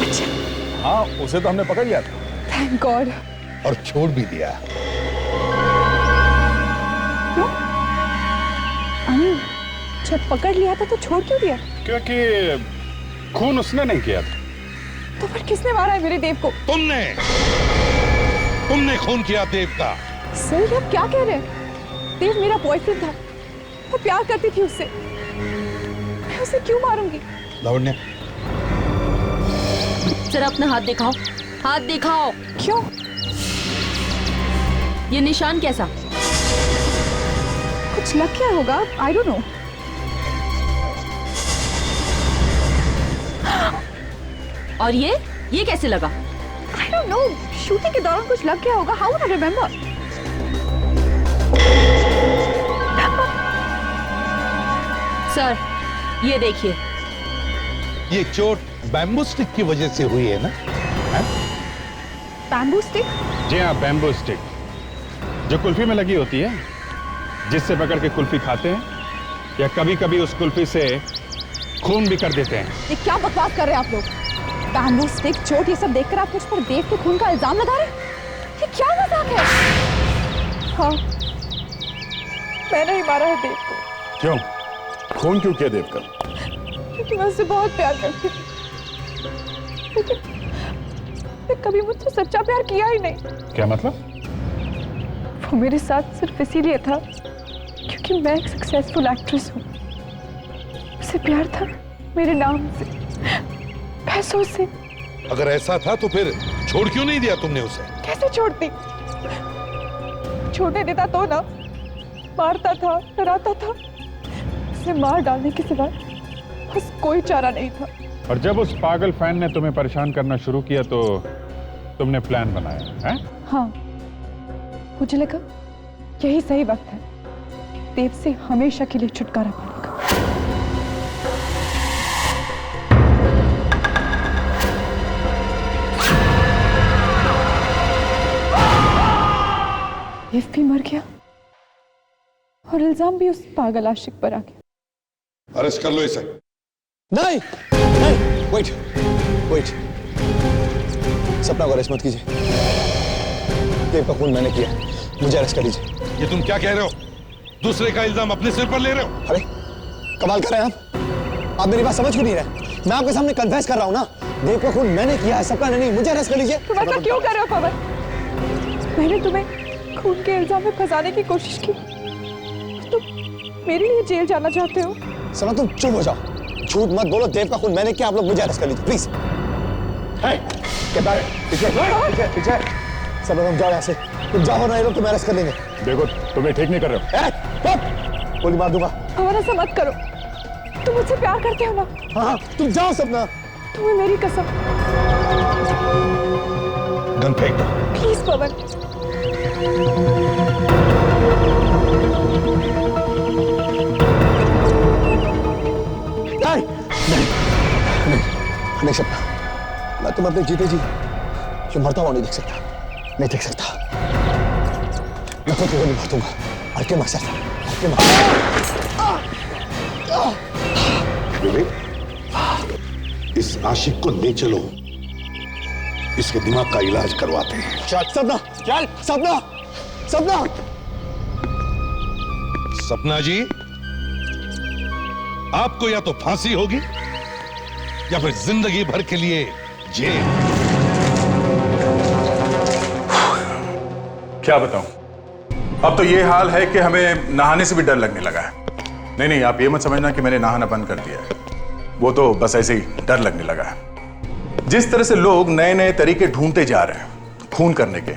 अच्छा। हाँ, उसे तो हमने पकड़ लिया था। Thank God. और छोड़ भी दिया। क्यों? जब पकड़ लिया था तो छोड़ क्यों दिया? क्योंकि खून उसने नहीं किया था। तो फिर किसने मारा है मेरे देव को? तुमने खून किया देव का। सर, आप क्या कह रहे हैं? देव मेरा बॉयफ्रेंड था, मैं प्यार करती थी उससे, मैं उसे क्यों मारूंगी? लावण्य, जरा अपना हाथ दिखाओ, हाथ दिखाओ। क्यों? ये निशान कैसा? कुछ लग गया होगा, आई डोंट नो। और ये कैसे लगा? आई डोंट नो, शूटिंग के दौरान कुछ लग गया होगा। How would I remember? Sir, ये देखिए। ये चोट बैम्बू स्टिक की वजह से हुई है ना? Bamboo stick? जी हाँ, बैम्बू स्टिक जो कुल्फी में लगी होती है, जिससे पकड़ के कुल्फी खाते हैं, या कभी कभी उस कुल्फी से खून भी कर देते हैं। ये क्या बकवास कर रहे हैं आप लोग? बैम्बू स्टिक, चोट, ये सब देखकर आप मुझ पर देव के खून का इल्जाम लगा रहे हैं? ये क्या मजाक है? हाँ, मैंने ही मारा है देव को। क्यों? खून क्यों किया देव का? क्योंकि मैं उससे बहुत प्यार करती थी, लेकिन कभी मुझसे सच्चा प्यार किया ही नहीं। क्या मतलब? वो मेरे साथ सिर्फ इसीलिए था क्योंकि मैं एक सक्सेसफुल एक्ट्रेस हूँ। उसे प्यार था मेरे नाम से, पैसों से। अगर ऐसा था तो फिर छोड़ क्यों नहीं दिया तुमने उसे? कैसे छोड़ती? छोड़ने देता तो ना, मारता था, डराता था। उसे मार डालने के सिवा बस कोई चारा नहीं था। और जब उस पागल फैन ने तुम्हें परेशान करना शुरू किया तो तुमने प्लान बनाया है? हाँ, मुझे लगा यही सही वक्त है देव से हमेशा के लिए छुटकारा पाने का। देव भी मर गया और इल्जाम भी उस पागल आशिक पर आ गया। अरेस्ट कर लो इसे। नहीं नहीं, वेट। सपना को अरेस्ट मत कीजिए। देव का खून मैंने किया, मुझे अरेस्ट कर लीजिए। ये तुम क्या कह रहे हो? दूसरे का इल्जाम अपने सिर पर ले रहे हो? अरे कमाल कर रहे हैं आप मेरी बात समझ क्यों नहीं रहे? मैं आपके सामने कन्फेस कर रहा हूं ना, देव का खून मैंने किया है, सपना ने नहीं। मुझे अरेस्ट कर लीजिए। तुम ऐसा क्यों कर रहे हो पवन? मैंने तुम्हें खून के इल्जाम में फंसाने की कोशिश की, तुम मेरे लिए जेल जाना चाहते हो? सपना तुम चुप हो जाओ, झूठ मत बोलो। देव का खून मैंने किया, आप लोग मुझे अरेस्ट कर लीजिए प्लीज। पीछे सपना तुम जाओ यहाँ से, तुम जाओ ना, ये लोग तुम्हें अरेस्ट कर लेंगे। देखो तुम्हें ठीक नहीं कर रहे हो। गोली मार दूंगा। पवन ऐसा मत करो, तुम मुझसे प्यार करते हो ना? हाँ, तुम जाओ सपना। तुम्हें मेरी कसम। गन फेंक दो प्लीज पवन। नहीं सपना, मैं तुम्हें अपने जीते जी जो मरता हुआ नहीं देख सकता, नहीं देख सकता। मैं खुद को गोली मार दूंगा। हल्के मार सकता, हल्के मार। इस आशिक को ले चलो, इसके दिमाग का इलाज करवाते हैं। चल सपना, चल सपना, सपना। सपना जी, आपको या तो फांसी होगी या फिर जिंदगी भर के लिए जेल। क्या बताऊं, अब तो ये हाल है कि हमें नहाने से भी डर लगने लगा है। नहीं, आप ये मत समझना कि मैंने नहाना बंद कर दिया है, वो तो बस ऐसे ही डर लगने लगा है। जिस तरह से लोग नए नए तरीके ढूंढते जा रहे हैं खून करने के,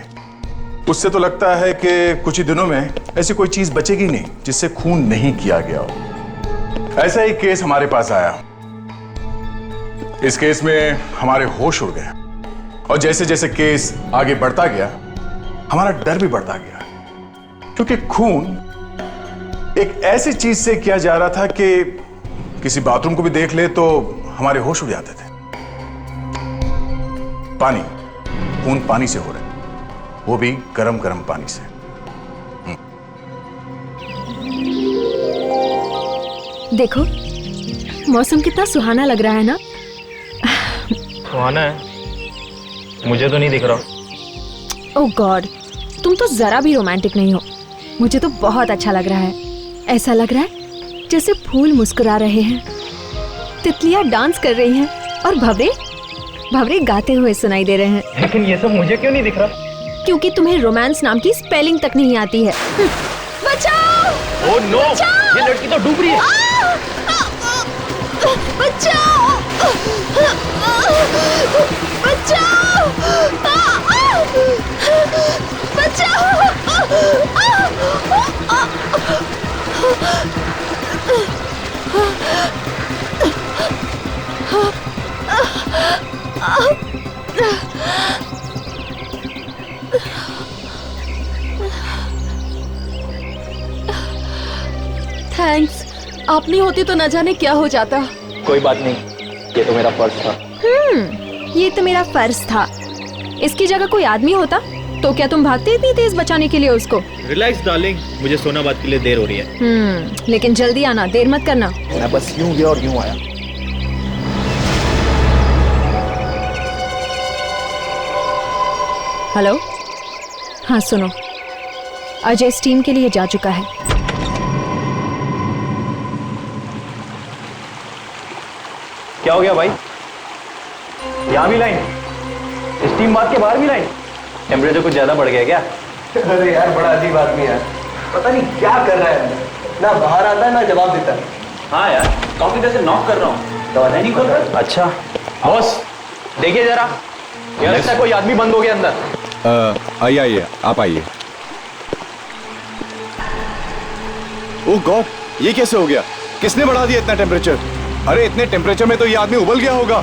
उससे तो लगता है कि कुछ ही दिनों में ऐसी कोई चीज बचेगी नहीं जिससे खून नहीं किया गया हो। ऐसा ही केस हमारे पास आया। इस केस में हमारे होश उड़ गए और जैसे जैसे केस आगे बढ़ता गया हमारा डर भी बढ़ता गया, क्योंकि खून एक ऐसी चीज से किया जा रहा था कि किसी बाथरूम को भी देख ले तो हमारे होश उड़ जाते थे। पानी, खून पानी से हो रहा है, वो भी गरम गरम पानी से। देखो मौसम कितना सुहाना लग रहा है ना? सुहाना है? मुझे तो नहीं दिख रहा। ओह गॉड, तुम तो जरा भी रोमांटिक नहीं हो। मुझे तो बहुत अच्छा लग रहा है। ऐसा लग रहा है जैसे फूल मुस्कुरा रहे हैं, तितलियां डांस कर रही हैं और भंवरे गाते हुए सुनाई दे रहे हैं। लेकिन ये सब मुझे क्यों नहीं दिख रहा? क्योंकि तुम्हें रोमांस नाम की स्पेलिंग तक नहीं आती है। बचाओ! ओह नो, ये लड़की तो डूब रही है। बचाओ! बचाओ! बचाओ! थैंक्स, आप नहीं होती तो न जाने क्या हो जाता। कोई बात नहीं, ये तो मेरा फर्ज था। ये तो मेरा फर्ज था। इसकी जगह कोई आदमी होता तो क्या तुम भागते इतनी तेज बचाने के लिए उसको? रिलैक्स डार्लिंग, मुझे सोनाबाद के लिए देर हो रही है। लेकिन जल्दी आना, देर मत करना। मैं बस यूं गया और यूं आया। हेलो, हाँ सुनो, अजय स्टीम के लिए जा चुका है। क्या हो गया भाई? यहाँ भी लाइन, स्टीम बात के बाहर भी लाइन। टेम्परेचर कुछ ज्यादा बढ़ गया क्या? अरे यार बड़ा अजीब आदमी है, पता नहीं क्या कर रहा है, ना बाहर आता है ना जवाब देता है। हाँ यार, काफी देर से नॉक कर रहा हूँ, दरवाजा नहीं खोल रहा। अच्छा बॉस, देखिए जरा, क्या लगता है कोई आदमी बंद हो गया अंदर। आइए आइए, आप आइए। ओह गॉड, ये कैसे हो गया? किसने बढ़ा दिया इतना टेम्परेचर? अरे इतने टेम्परेचर में तो ये आदमी उबल गया होगा।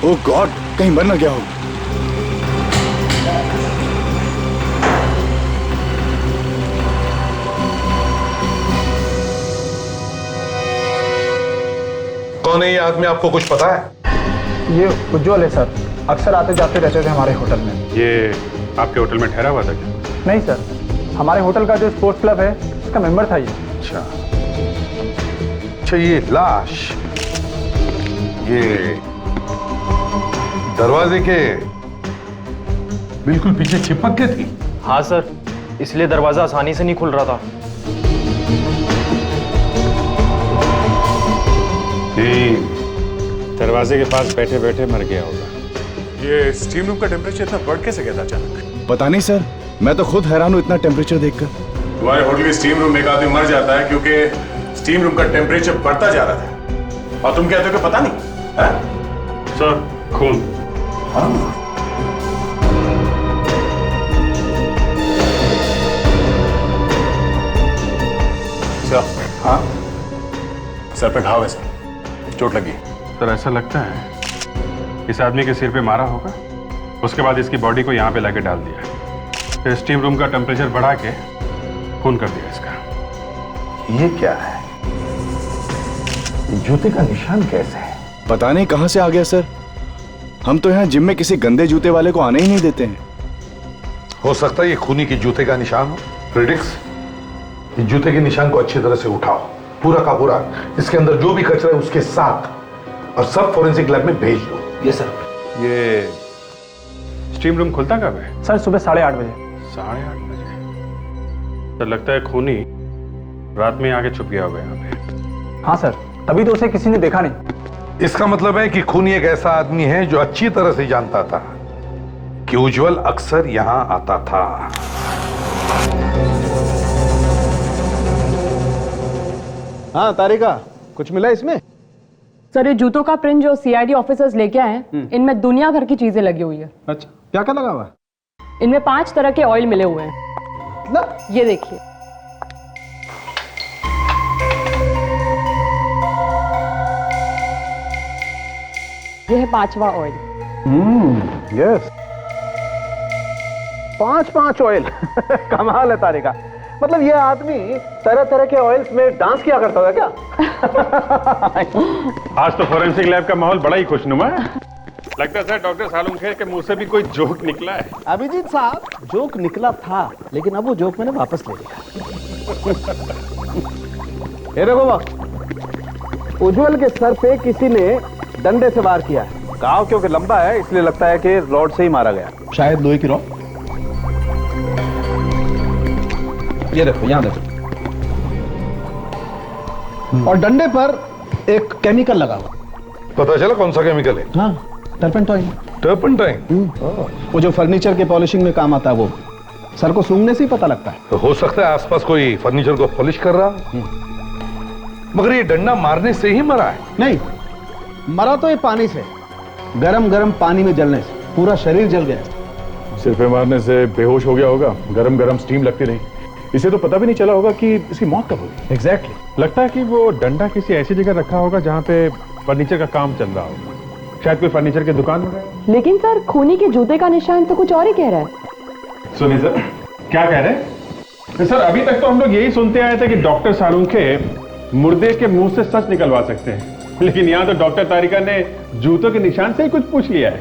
ओह गॉड, कहीं मर ना गया हो। कौन है ये आदमी, आपको कुछ पता है? ये उज्जवल है सर, अक्सर आते जाते रहते थे हमारे होटल में। ये आपके होटल में ठहरा हुआ था क्या? नहीं सर, हमारे होटल का जो स्पोर्ट्स क्लब है उसका मेंबर था ये। अच्छा अच्छा, ये लाश ये दरवाजे के बिल्कुल पीछे चिपक के थी। हाँ सर, इसलिए दरवाजा आसानी से नहीं खुल रहा था। दरवाजे के पास बैठे बैठे मर गया होगा। ये स्टीम रूम का टेम्परेचर इतना बढ़ कैसे गया था अचानक? पता नहीं सर, मैं तो खुद हैरान हूँ इतना टेम्परेचर देखकर। तुम्हारे होटल के स्टीम रूम में एक आदमी मर जाता है क्योंकि स्टीम रूम का टेम्परेचर बढ़ता जा रहा था, और तुम कहते हो कि पता नहीं है? सर, खून। सर, हाँ, सर पे घाव है सर, चोट लगी। सर ऐसा लगता है इस आदमी के सिर पे मारा होगा, उसके बाद इसकी बॉडी को यहाँ पे लाके डाल दिया, फिर स्टीम रूम का टेम्परेचर बढ़ा के खून कर दिया इसका। ये क्या है? जूते का निशान कैसे है? पता नहीं कहां से आ गया सर। हम तो यहाँ जिम में किसी गंदे जूते वाले को आने ही नहीं देते हैं। हो सकता है ये खूनी के जूते का निशान हो। क्रिटिक्स, इस जूते के निशान को अच्छी तरह से उठाओ, पूरा का पूरा, इसके अंदर जो भी कचरा है उसके साथ, और सब फोरेंसिक लैब में भेज दो। ये सर। ये स्टीम रूम खुलता कब है? सर सुबह 8:30 बजे। 8:30 बजे? सर लगता है खूनी रात में आके छुप गया होगा यहाँ पे। हाँ सर, तभी तो उसे किसी ने देखा नहीं। इसका मतलब है कि खूनी एक ऐसा आदमी है जो अच्छी तरह से जानता था कि उज्जवल अक्सर यहां आता था। हाँ तारिका, कुछ मिला इसमें? सर ये जूतों का प्रिंट जो सीआईडी ऑफिसर्स लेके आए हैं, इनमें दुनिया भर की चीजें लगी हुई है। अच्छा, क्या क्या लगा हुआ? इनमें 5 तरह के ऑयल मिले हुए हैं। ये देखिए, ये है 5वां ऑयल। Yes, 5 oil. कमाल है तारिका, मतलब ये आदमी तरह तरह के ऑयल्स में डांस किया करता था क्या? आज तो फोरेंसिक लैब का माहौल बड़ा ही खुशनुमा है। लगता है डॉक्टर सालुम खेर के मुंह से भी कोई जोक निकला है। अभिजीत साहब, जोक निकला था, लेकिन अब वो जोक मैंने वापस ले लिया। ये देखो वक्त, उज्जवल के सर पे किसी ने डंडे से वार किया है। घाव क्योंकि लंबा है इसलिए लगता है कि रॉड से ही मारा गया, शायद लोहे की रॉड। ये देखो, यहां देखो, और डंडे पर एक केमिकल लगा हुआ। पता चला कौन सा केमिकल है? हाँ, टर्पेंटाइन। टर्पेंटाइन? वो जो फर्नीचर के पॉलिशिंग में काम आता है, वो सर को सूंघने से ही पता लगता है। तो हो सकता है आसपास कोई फर्नीचर को पॉलिश कर रहा, मगर ये डंडा मारने से ही मरा है। नहीं, मरा तो ये पानी से, गरम गरम पानी में जलने से पूरा शरीर जल गया। सिर पे मारने से बेहोश हो गया होगा, गरम गरम स्टीम लगती रही, इसे तो पता भी नहीं चला होगा कि इसकी मौत कब हुई। एग्जैक्टली। लगता है कि वो डंडा किसी ऐसी जगह रखा होगा जहाँ पे फर्नीचर का काम चल रहा होगा। शायद कोई फर्नीचर की दुकान में गए। लेकिन सर खूनी के जूते का निशान तो कुछ और ही कह रहा है। सुनिए सर, क्या कह रहे हैं सर? अभी तक तो हम लोग यही सुनते आए थे कि डॉक्टर सारूखे मुर्दे के मुंह से सच निकलवा सकते हैं, लेकिन यहाँ तो डॉक्टर तारिका ने जूतों के निशान से ही कुछ पूछ लिया है।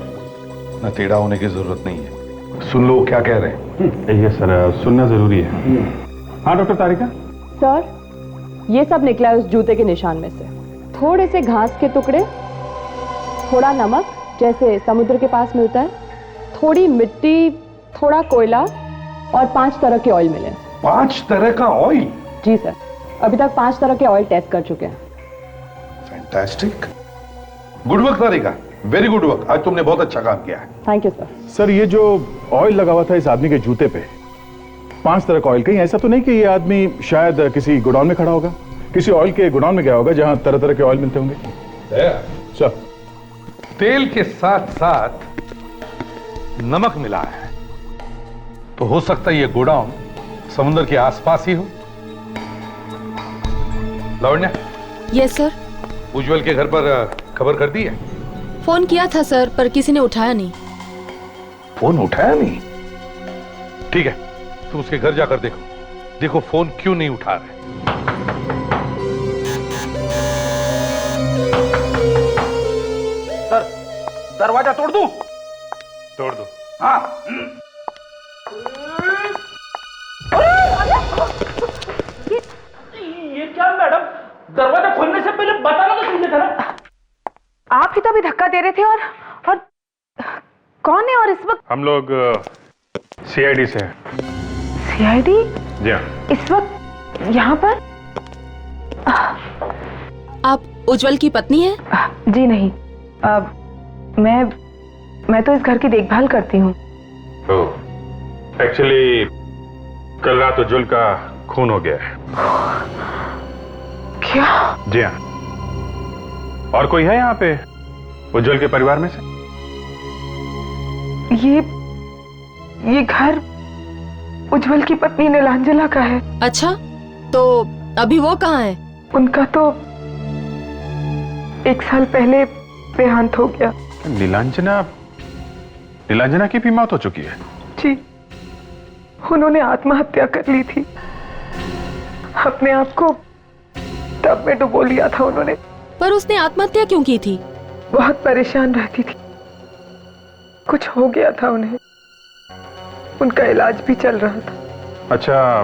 ना टेढ़ा होने की जरूरत नहीं है, सुन लो क्या कह रहे हैं। ये सर सुनना जरूरी है। हाँ डॉक्टर तारिका। सर ये सब निकला है उस जूते के निशान में से। थोड़े से घास के टुकड़े, थोड़ा नमक जैसे समुद्र के पास मिलता है, थोड़ी मिट्टी, थोड़ा कोयला और 5 तरह के ऑयल मिले। 5 तरह का ऑयल? जी सर, अभी तक 5 तरह के ऑयल टेस्ट कर चुके हैं। फैंटास्टिक, गुड वर्क तारिका, वेरी गुड वर्क, आज तुमने बहुत अच्छा काम किया है। Thank you sir. सर ये जो ऑयल लगा हुआ था इस आदमी के जूते पे, 5 तरह का ऑयल, कहीं ऐसा तो नहीं कि ये आदमी शायद किसी गोडाउन में खड़ा होगा, किसी ऑयल के गोडाउन में गया होगा जहां तरह तरह के ऑयल मिलते होंगे? सर तेल के साथ साथ नमक मिला है, तो हो सकता है ये गोडाउन समुद्र के आसपास ही हो। लावण्या। Yes sir. उज्जवल के घर पर खबर कर दी है? फोन किया था सर, पर किसी ने उठाया नहीं। फोन उठाया नहीं? ठीक है, तुम उसके घर जाकर देखो, देखो फोन क्यों नहीं उठा रहे। सर दरवाजा तोड़ दूं? तोड़ दो। हाँ। ये क्या मैडम, दरवाजा खोलने से पहले बताना तो चाहिए था ना। आप ही तो अभी धक्का दे रहे थे। और कौन है? और इस वक्त हम लोग सीआईडी से हैं। सीआईडी? जी हाँ। इस वक्त यहाँ पर? आप उज्जवल की पत्नी हैं? जी नहीं, मैं तो इस घर की देखभाल करती हूँ। एक्चुअली कल रात उज्जवल का खून हो गया है। क्या? जी हाँ। और कोई है यहाँ पे उज्जवल के परिवार में से? ये घर उज्जवल की पत्नी नीलांजना का है। अच्छा, तो अभी वो कहाँ है? उनका तो 1 साल पहले देहांत हो गया। नीलांजना की भी मौत हो चुकी है? जी, उन्होंने आत्महत्या कर ली थी। अपने आप को टब में डुबो लिया था उन्होंने। पर उसने आत्महत्या क्यों की थी? बहुत परेशान रहती थी, कुछ हो गया था उन्हें, उनका इलाज भी चल रहा था। अच्छा,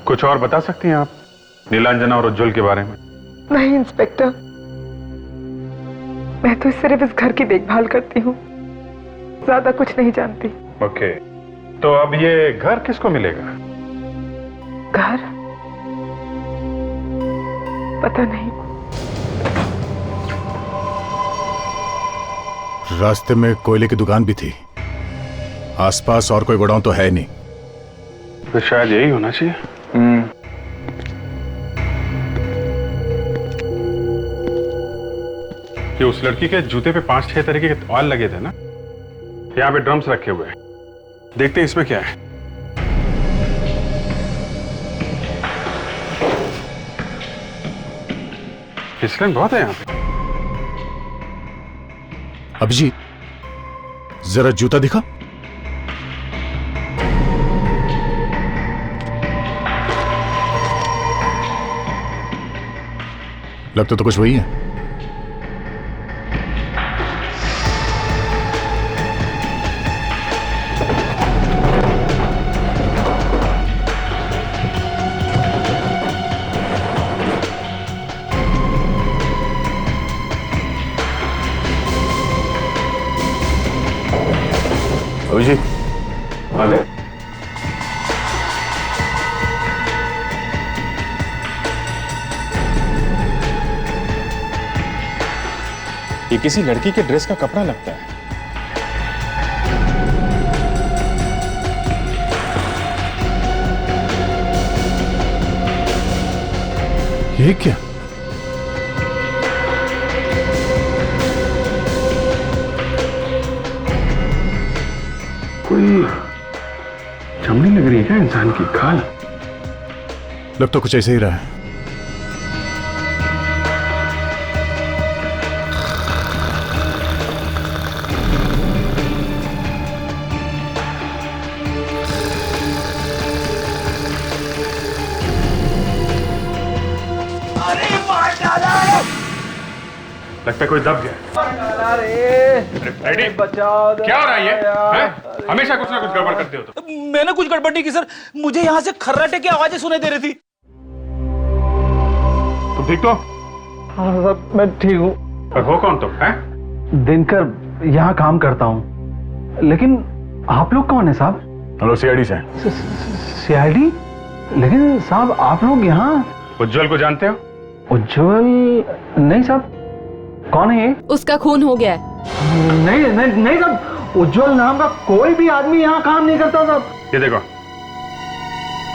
कुछ और बता सकती हैं आप नीलांजना और उज्जवल के बारे में? नहीं इंस्पेक्टर, मैं तो सिर्फ इस घर की देखभाल करती हूँ, ज्यादा कुछ नहीं जानती। ओके, तो अब ये घर किसको मिलेगा? घर? पता नहीं। रास्ते में कोयले की दुकान भी थी, आसपास और कोई गोडाउन तो है नहीं। तो शायद यही होना चाहिए। कि उस लड़की के जूते पे 5-6 तरीके के ऑयल लगे थे ना। यहाँ पे ड्रम्स रखे हुए हैं, देखते हैं इसमें क्या है। फिसलन बहुत है यहाँ पे। अभिजीत, जरा जूता दिखा। लगता तो कुछ वही है। अभिजीत, आ गए? ये किसी लड़की के ड्रेस का कपड़ा लगता है। ये क्या? कोई चमड़ी लग रही है क्या इंसान की? खाल? लग तो कुछ ऐसे ही रहा है। लगता है कोई दब गया। अरे बचाओ, क्या हो रहा है ये? हैं? हमेशा कुछ ना कुछ गड़बड़ करते हो तो। मैंने कुछ गड़बड़ नहीं की सर, मुझे यहाँ से खर्राटे की आवाजें सुनाई दे रही थी। तुम ठीक तो? हाँ सर, मैं ठीक हूँ। पर हो कौन तुम? हैं? दिनकर यहाँ काम करता हूँ, लेकिन आप लोग कौन है साहब? हम लोग सीआईडी से। सीआईडी? लेकिन साहब आप लोग यहाँ? उज्जवल को जानते हो? उज्जवल? नहीं साहब। कौन है ये? उसका खून हो गया है। नहीं नहीं नहीं साहब, उज्जवल नाम का कोई भी आदमी यहाँ काम नहीं करता साहब। ये देखो,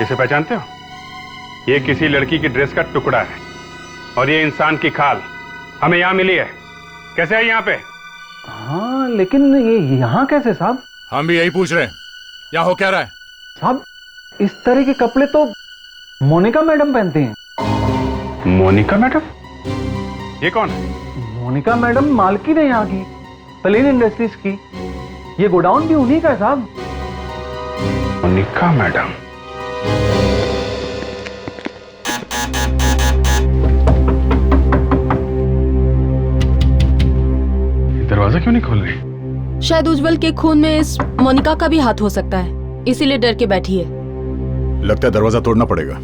इसे पहचानते हो? ये किसी लड़की की ड्रेस का टुकड़ा है और ये इंसान की खाल हमें यहाँ मिली है। कैसे आई यहाँ पे? हाँ, लेकिन ये यहाँ कैसे साहब? हम भी यही पूछ रहे हैं, यहाँ हो क्या रहा है? साहब, इस तरह के कपड़े तो मोनिका मैडम पहनती हैं। मोनिका मैडम? ये कौन है? मोनिका मैडम मालकिन है यहाँ की, प्लेन इंडस्ट्रीज की। ये गोडाउन भी उन्हीं का है साहब। मोनिका मैडम? दरवाजा क्यों नहीं खोल रही? शायद उज्जवल के खून में इस मोनिका का भी हाथ हो सकता है, इसीलिए डर के बैठी है। लगता है दरवाजा तोड़ना पड़ेगा।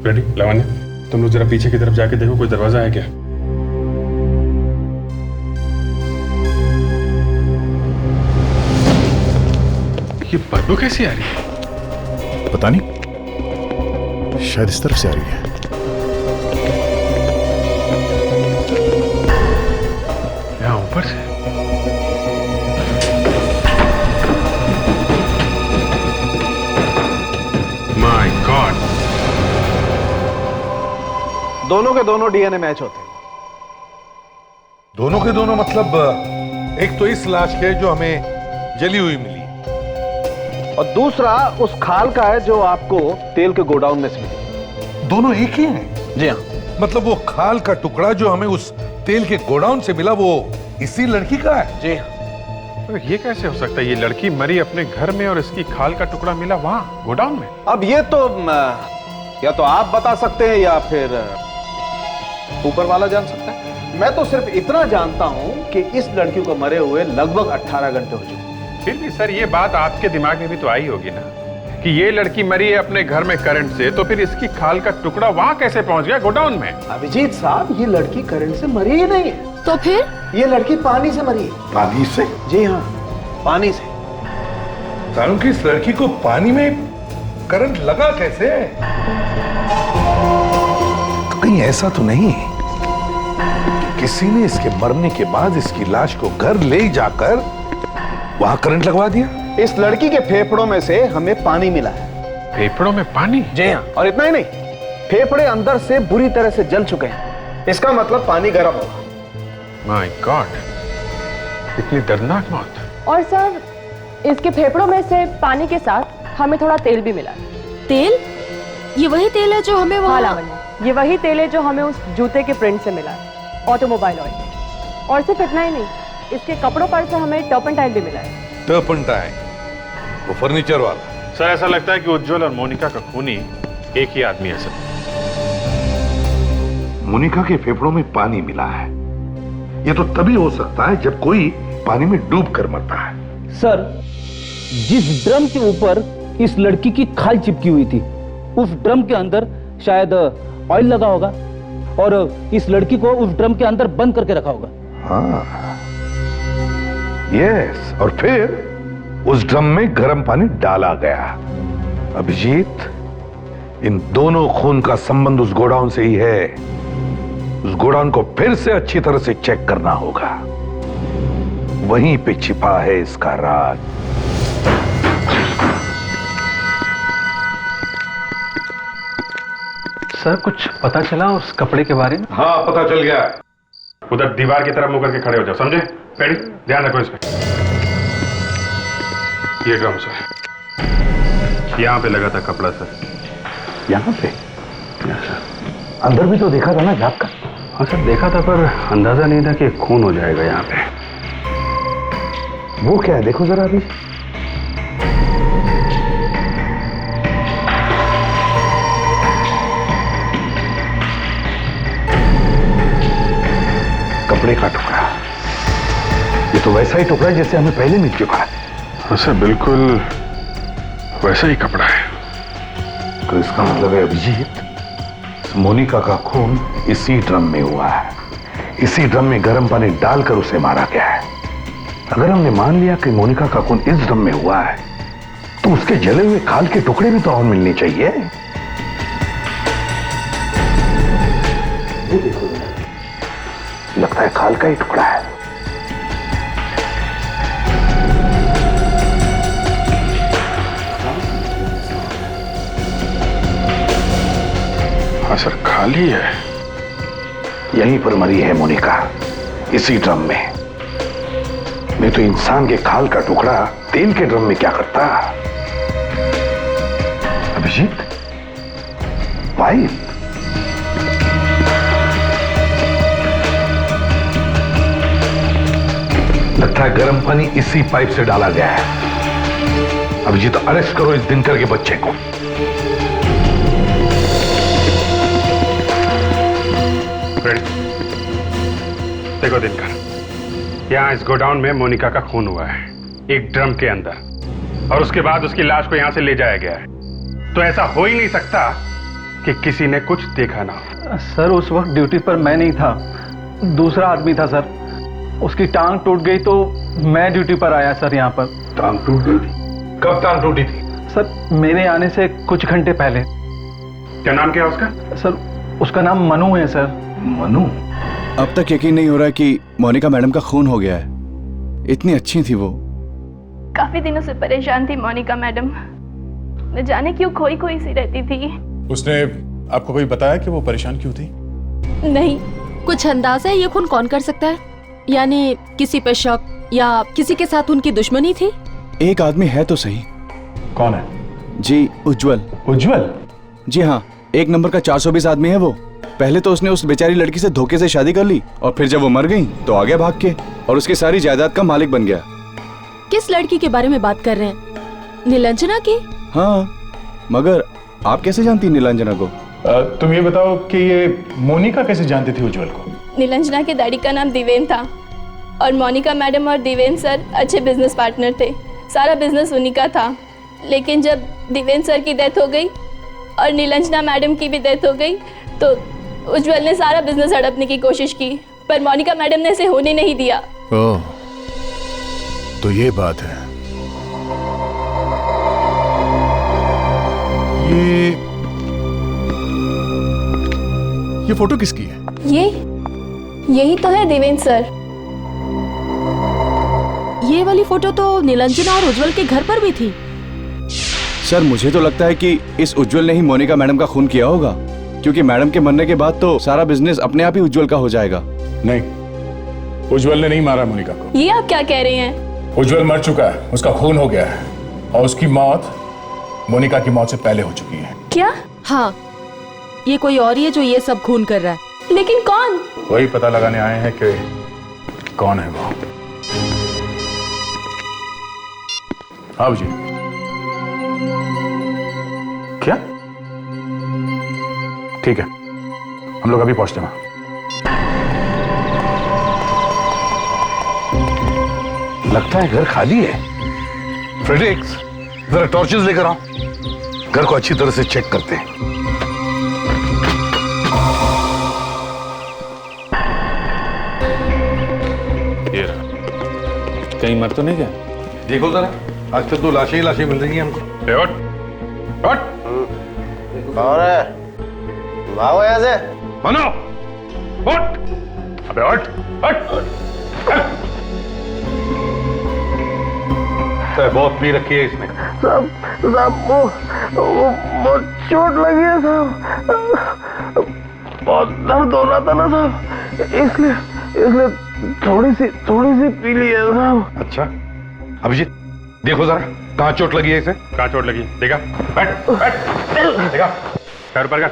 रेडी? लावण्य, तुम लोग जरा पीछे की तरफ जाके देखो कोई दरवाजा है क्या। ये बदबू कैसी आ रही है? पता नहीं, शायद इस तरफ से आ रही है। यहाँ ऊपर से? My God! दोनों के दोनों डीएनए मैच होते हैं। दोनों के दोनों मतलब एक तो इस लाश के जो हमें जली हुई मिली और दूसरा उस खाल का है जो आपको तेल के गोडाउन में से मिली। दोनों एक ही हैं? जी हाँ। मतलब वो खाल का टुकड़ा जो हमें उस तेल के गोडाउन से मिला वो इसी लड़की का है? जी हाँ। ये कैसे हो सकता है? ये लड़की मरी अपने घर में और इसकी खाल का टुकड़ा मिला वहां गोडाउन में। अब ये तो या तो आप बता सकते हैं या फिर ऊपर वाला जान सकता है। मैं तो सिर्फ इतना जानता हूं कि इस लड़की को मरे हुए लगभग 18 घंटे हो चुके। फिर भी सर ये बात आपके दिमाग में भी तो आई होगी ना कि ये लड़की मरी है अपने घर में करंट से, तो फिर इसकी खाल का टुकड़ा वहां कैसे पहुंच गया गोडाउन में? अभिजीत साहब, ये लड़की करंट से मरी ही नहीं है। तो फिर? ये लड़की पानी से मरी है। पानी से? जी हाँ, पानी से। तारुण की इस लड़की को पानी में करंट लगा कैसे? तो कहीं ऐसा तो नहीं कि किसी ने इसके मरने के बाद इसकी लाश को घर ले जाकर वहां करंट लगवा दिया? इस लड़की के फेफड़ों में से हमें पानी मिला है। फेफड़ों में पानी? जी हाँ, और इतना ही नहीं, फेफड़े अंदर से बुरी तरह से जल चुके हैं। इसका मतलब पानी गर्म होगा। माय गॉड, इतनी दर्दनाक मौत। और सर, इसके फेफड़ों में से पानी के साथ हमें थोड़ा तेल भी मिला। तेल? ये वही तेल है जो हमें हाँ लावण्य, ये वही तेल है जो हमें उस जूते के प्रिंट से मिला है, ऑटोमोबाइल ऑयल। और सिर्फ इतना ही नहीं, इसके कपड़ों पर से हमें टर्पेंटाइन भी मिला है। टर्पेंटाइन? वो फर्नीचर वाला? सर ऐसा लगता है कि उज्जवल और मोनिका का खूनी एक ही आदमी है सर। मोनिका के फेफड़ों में पानी मिला है, ये तो तभी हो सकता है जब कोई पानी में डूब कर मरता है। सर, जिस ड्रम के ऊपर इस लड़की की खाल चिपकी हुई थी, उस ड्रम के अंदर शायद ऑयल लगा होगा और इस लड़की को उस ड्रम के अंदर बंद करके रखा होगा। हाँ, यस, और फिर उस ड्रम में गर्म पानी डाला गया। अभिजीत, इन दोनों खून का संबंध उस गोडाउन से ही है। उस गोडाउन को फिर से अच्छी तरह से चेक करना होगा, वहीं पे छिपा है इसका राज। सर, कुछ पता चला उस कपड़े के बारे में? हाँ, पता चल गया। उधर दीवार की तरफ मुंह करके खड़े हो जाओ, समझे? पेड़ी, ध्यान रखो इसमें। ये ड्रम सर, यहाँ पे लगा था कपड़ा सर। यहाँ पे? अंदर भी तो देखा था ना झाँक कर? हाँ सर, देखा था, पर अंदाजा नहीं था कि खून हो जाएगा यहाँ पे। वो क्या है, देखो जरा अभी। कपड़े का टुकड़ा। ये तो वैसा ही टुकड़ा है जैसे हमें पहले मिल चुका है। हाँ सर, बिल्कुल वैसा ही कपड़ा है। तो इसका मतलब है अभिजीत, मोनिका का खून इसी ड्रम में हुआ है। इसी ड्रम में गर्म पानी डालकर उसे मारा गया है। अगर हमने मान लिया कि मोनिका का खून इस ड्रम में हुआ है, तो उसके जले हुए खाल के टुकड़े भी तो और मिलने चाहिए। ये देखो, लगता है खाल का ही टुकड़ा है। हाँ सर, खाली है। यहीं पर मरी है मोनिका, इसी ड्रम में। नहीं तो इंसान के खाल का टुकड़ा तेल के ड्रम में क्या करता? अभिजीत, पाइप। लगता है गर्म पानी इसी पाइप से डाला गया है। अभिजीत, अरेस्ट करो इस दिनकर के बच्चे को। देखो दिनकर, यहाँ इस गोडाउन में मोनिका का खून हुआ है, एक ड्रम के अंदर, और उसके बाद उसकी लाश को यहाँ से ले जाया गया है। तो ऐसा हो ही नहीं सकता कि किसी ने कुछ देखा ना हो। सर, उस वक्त ड्यूटी पर मैं नहीं था, दूसरा आदमी था सर। उसकी टांग टूट गई तो मैं ड्यूटी पर आया सर यहाँ पर। टांग टूट गई थी? कब टांग टूटी थी? सर, मेरे आने से कुछ घंटे पहले। क्या नाम क्या है उसका? सर, उसका नाम मनु है सर। मनु? अब तक यकीन नहीं हो रहा है कि मोनिका मैडम का खून हो गया है। इतनी अच्छी थी वो। काफी दिनों से परेशान थी मोनिका मैडम, न जाने क्यों खोई खोई सी रहती थी। उसने आपको कोई बताया कि वो परेशान क्यों थी? नहीं। कुछ अंदाजा है ये खून कौन कर सकता है? यानी किसी पे शक या किसी के साथ उनकी दुश्मनी थी? एक आदमी है तो सही। कौन है? जी, उज्जवल। उज्जवल? जी हाँ, 1 नंबर का 420 आदमी है वो। पहले तो उसने उस बेचारी लड़की से धोखे से शादी कर ली, और फिर जब वो मर गई तो आ गया भाग के, और उसकी सारी जायदाद का मालिक बन गया। किस लड़की के बारे में बात कर रहे हैं? नीलांजना की? हाँ, मगर आप कैसे जानती नीलांजना को? तुम ये बताओ कि ये मोनिका कैसे जानती थी उज्जवल को? नीलांजना के डैडी का नाम दिवेन था, और मोनिका मैडम और दिवेन सर अच्छे बिजनेस पार्टनर थे। सारा बिजनेस उन्हीं का था। लेकिन जब दिवेन सर की डेथ हो गई और नीलांजना मैडम की भी डेथ हो गई, तो उज्जवल ने सारा बिजनेस हड़पने की कोशिश की, पर मोनिका मैडम ने इसे होने नहीं दिया। ओह, तो ये बात है। ये फोटो किसकी है? यही तो है देवेंद्र सर। ये वाली फोटो तो नीलांजना और उज्जवल के घर पर भी थी। सर, मुझे तो लगता है कि इस उज्जवल ने ही मोनिका मैडम का खून किया होगा, क्योंकि मैडम के मरने के बाद तो सारा बिजनेस अपने आप ही उज्जवल का हो जाएगा। नहीं, उज्जवल ने नहीं मारा मोनिका को। ये आप क्या कह रहे हैं? उज्जवल मर चुका है, उसका खून हो गया है, और उसकी मौत मोनिका की मौत से पहले हो चुकी है। क्या? हाँ, ये कोई और ही है जो ये सब खून कर रहा है। लेकिन कौन? वही पता लगाने आए हैं कि कौन है वो। हाँ जी। क्या? ठीक है, हम लोग अभी पहुंचते हैं। लगता है घर खाली है। फ्रेडरिक्स, जरा टॉर्चेस लेकर आओ, घर को अच्छी तरह से चेक करते हैं। ये रहा। कहीं मर तो नहीं गया? देखो जरा, आज तक तो लाशें ही लाशें मिल रही हैं हमको। कौन है? भागो यहाँ से। मनो, उठ! अबे उठ! बहुत पी रखी है इसने। साहब वो चोट लगी है साहब, बहुत दर्द हो रहा था ना साहब, इसलिए थोड़ी सी पी ली है साहब। अच्छा, अभिजीत देखो जरा, कहाँ चोट लगी है इसे? कहाँ चोट लगी? देखा? बैठ देखा? पैर ऊपर कर।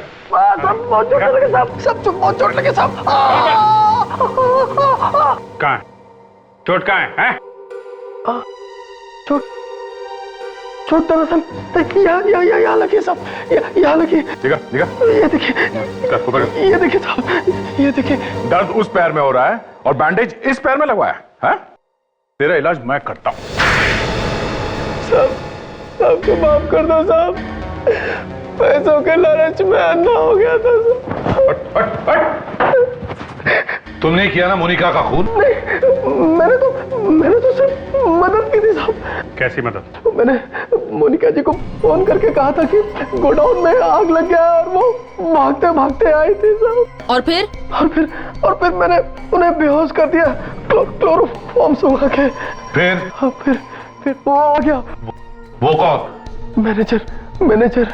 सब बहुत चोट लगे साहब, सब बहुत चोट लगे साहब। कहाँ है? चोट कहाँ है? छोड़ दरअसल यहाँ लगे सब, यहाँ लगे। ये देखिए, ये देखिए साहब, ये देखिए। दर्द उस पैर में हो रहा है और बैंडेज इस पैर में लगवाया है? तेरा इलाज मैं करता हूं। साहब को माफ कर दो साहब, पैसों के लालच में अंधा हो गया था साहब। तुमने किया ना मोनिका का खून? नहीं, मैंने तो सिर्फ मदद की थी साहब। कैसी मदद? मैंने मोनिका जी को फोन करके कहा था कि गोडाउन में आग लग गया और वो भागते भागते आई थी साहब। और फिर मैंने उन्हें बेहोश कर दिया क्लोरोफॉर्म सुखा के। फिर वो आ गया। वो कौन? मैनेजर।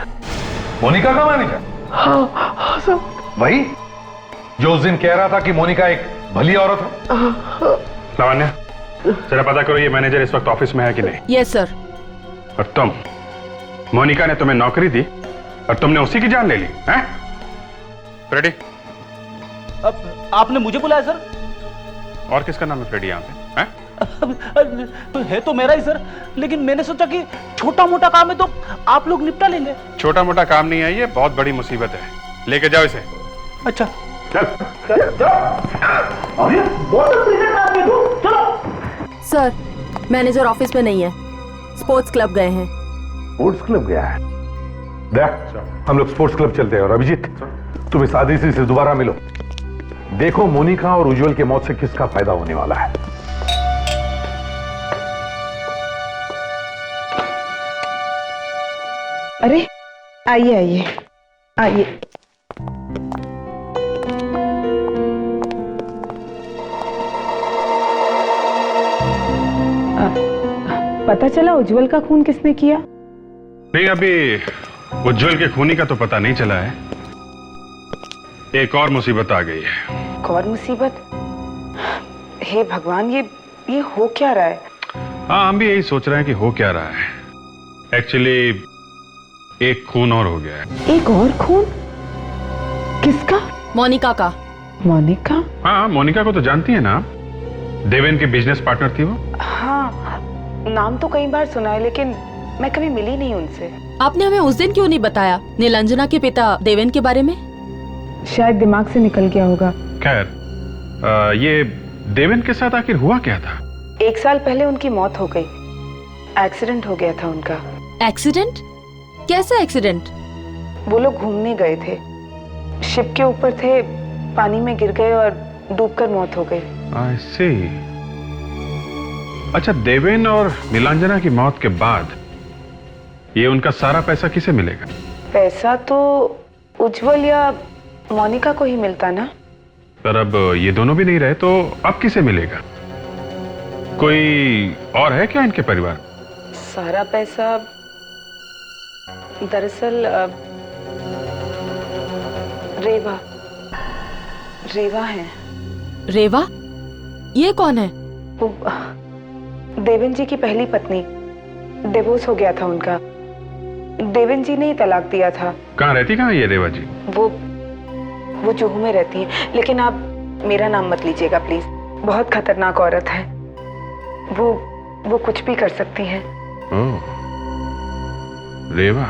मोनिका का मैनेजर? हाँ साहब। वही जो उस दिन कह रहा था कि मोनिका एक भली औरत है। लावण्या, जरा पता करो ये मैनेजर इस वक्त ऑफिस में है कि नहीं। Yes sir. और तुम, मोनिका ने तुम्हें नौकरी दी और तुमने उसी की जान ले ली हैं? फ्रेडी? अब आपने मुझे बुलाया सर? और किसका नाम है फ्रेडी यहाँ पे? है तो मेरा ही सर, लेकिन मैंने सोचा कि छोटा मोटा काम है तो आप लोग निपटा लेंगे। छोटा मोटा काम नहीं है ये, बहुत बड़ी मुसीबत है। लेके जाओ इसे। अच्छा चल। सर, मैनेजर ऑफिस में नहीं है, स्पोर्ट्स क्लब गए हैं। स्पोर्ट्स क्लब गया है? देख, हम लोग स्पोर्ट्स क्लब चलते हैं। और अभिजीत, तुम इस आदित्य से दोबारा मिलो। देखो मोनिका और उज्जवल की मौत से किसका फायदा होने वाला है। अरे आइए आइए आइए। पता चला उज्जवल का खून किसने किया? नहीं, अभी उज्जवल के खूनी का तो पता नहीं चला है। एक और मुसीबत आ गई है। एक और मुसीबत? हे भगवान, ये हो क्या रहा है? हाँ, हम भी यही सोच रहे हैं कि हो क्या रहा है। एक्चुअली एक खून और हो गया है। एक और खून? किसका? मोनिका का। मोनिका? हाँ, मोनिका को तो जानती है ना, देवेन की बिजनेस पार्टनर थी वो। हाँ, नाम तो कई बार सुना है, लेकिन मैं कभी मिली नहीं उनसे। आपने हमें उस दिन क्यों नहीं बताया नीलांजना के पिता देवेन के बारे में? शायद दिमाग से निकल गया होगा। खैर, ये देवेन के साथ आखिर हुआ क्या था? 1 साल पहले उनकी मौत हो गई। एक्सीडेंट हो गया था उनका। एक्सीडेंट? कैसा एक्सीडेंट? वो लोग घूमने गए थे, शिप के ऊपर थे, पानी में गिर गए और डूबकर मौत हो गई। I see। अच्छा, देवेन और नीलांजना की मौत के बाद ये उनका सारा पैसा किसे मिलेगा? पैसा तो उज्जवल या मोनिका को ही मिलता ना। पर अब ये दोनों भी नहीं रहे तो अब किसे मिलेगा? कोई और है क्या इनके परिवार? सारा पैसा दरअसल रेवा है। रेवा? ये कौन है? देवेन जी की पहली पत्नी। डिवोर्स हो गया था उनका। देवेन जी ने ही तलाक दिया था। कहाँ रहती, कहाँ ये रेवा जी? वो जुहू में रहती है, लेकिन आप मेरा नाम मत लीजिएगा प्लीज। बहुत खतरनाक औरत है वो कुछ भी कर सकती है। ओह, रेवा।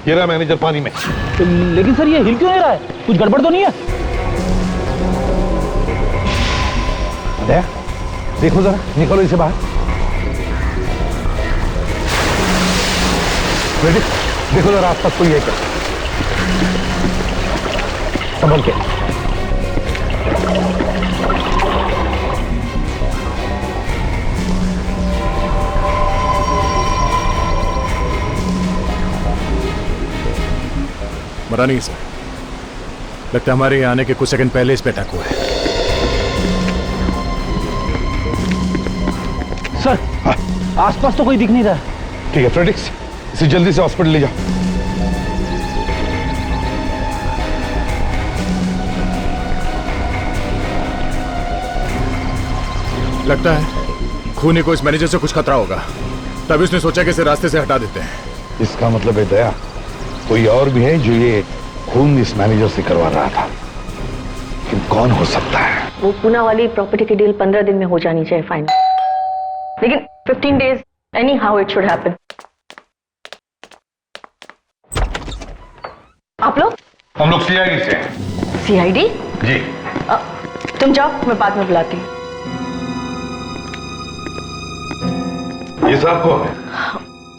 ये रहा मैनेजर पानी में। लेकिन सर ये हिल क्यों नहीं रहा है? कुछ गड़बड़ तो नहीं है? देखो जरा, निकलो इसे बाहर। देखो जरा आसपास कोई है क्या? संभल के। मरा नहीं सर, लगता है हमारे यहाँ आने के कुछ सेकंड पहले इस पे अटैक हुआ है। सर, आसपास तो कोई दिख नहीं रहा। ठीक है फ्रेडिक्स, इसे जल्दी से हॉस्पिटल ले जाओ। लगता है खूनी को इस मैनेजर से कुछ खतरा होगा, तभी उसने सोचा कि इसे रास्ते से हटा देते हैं। इसका मतलब है दया कोई और भी है जो ये खून इस मैनेजर से करवा रहा था, लेकिन कौन हो सकता है? वो पूना वाली प्रॉपर्टी की डील 15 दिन में हो जानी चाहिए फाइनल, लेकिन 15 days any how it should happen. आप लोग? हम लोग सीआईडी से हैं। सीआईडी? जी। तुम जाओ, मैं बाद में बुलाती हूँ। ये साहब कौन है?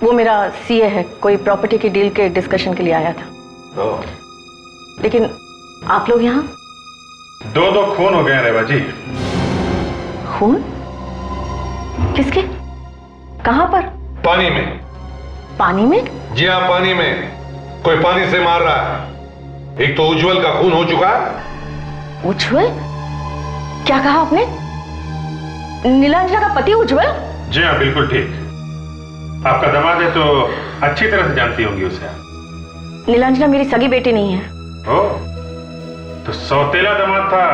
वो मेरा सीए है, कोई प्रॉपर्टी की डील के डिस्कशन के लिए आया था। लेकिन आप लोग यहाँ? दो खून हो गए रेवा जी। खून? किसके? कहाँ पर? पानी में। पानी में? जी हाँ, पानी में। कोई पानी से मार रहा है। एक तो उज्जवल का खून हो चुका है। उज्जवल? क्या कहा आपने? नीलांजना का पति उज्जवल? जी हाँ, बिल्कुल ठीक। आपका दामाद है तो अच्छी तरह से जानती होंगी उसे। नीलांजना मेरी सगी बेटी नहीं है। ओ, तो सौतेला दामाद था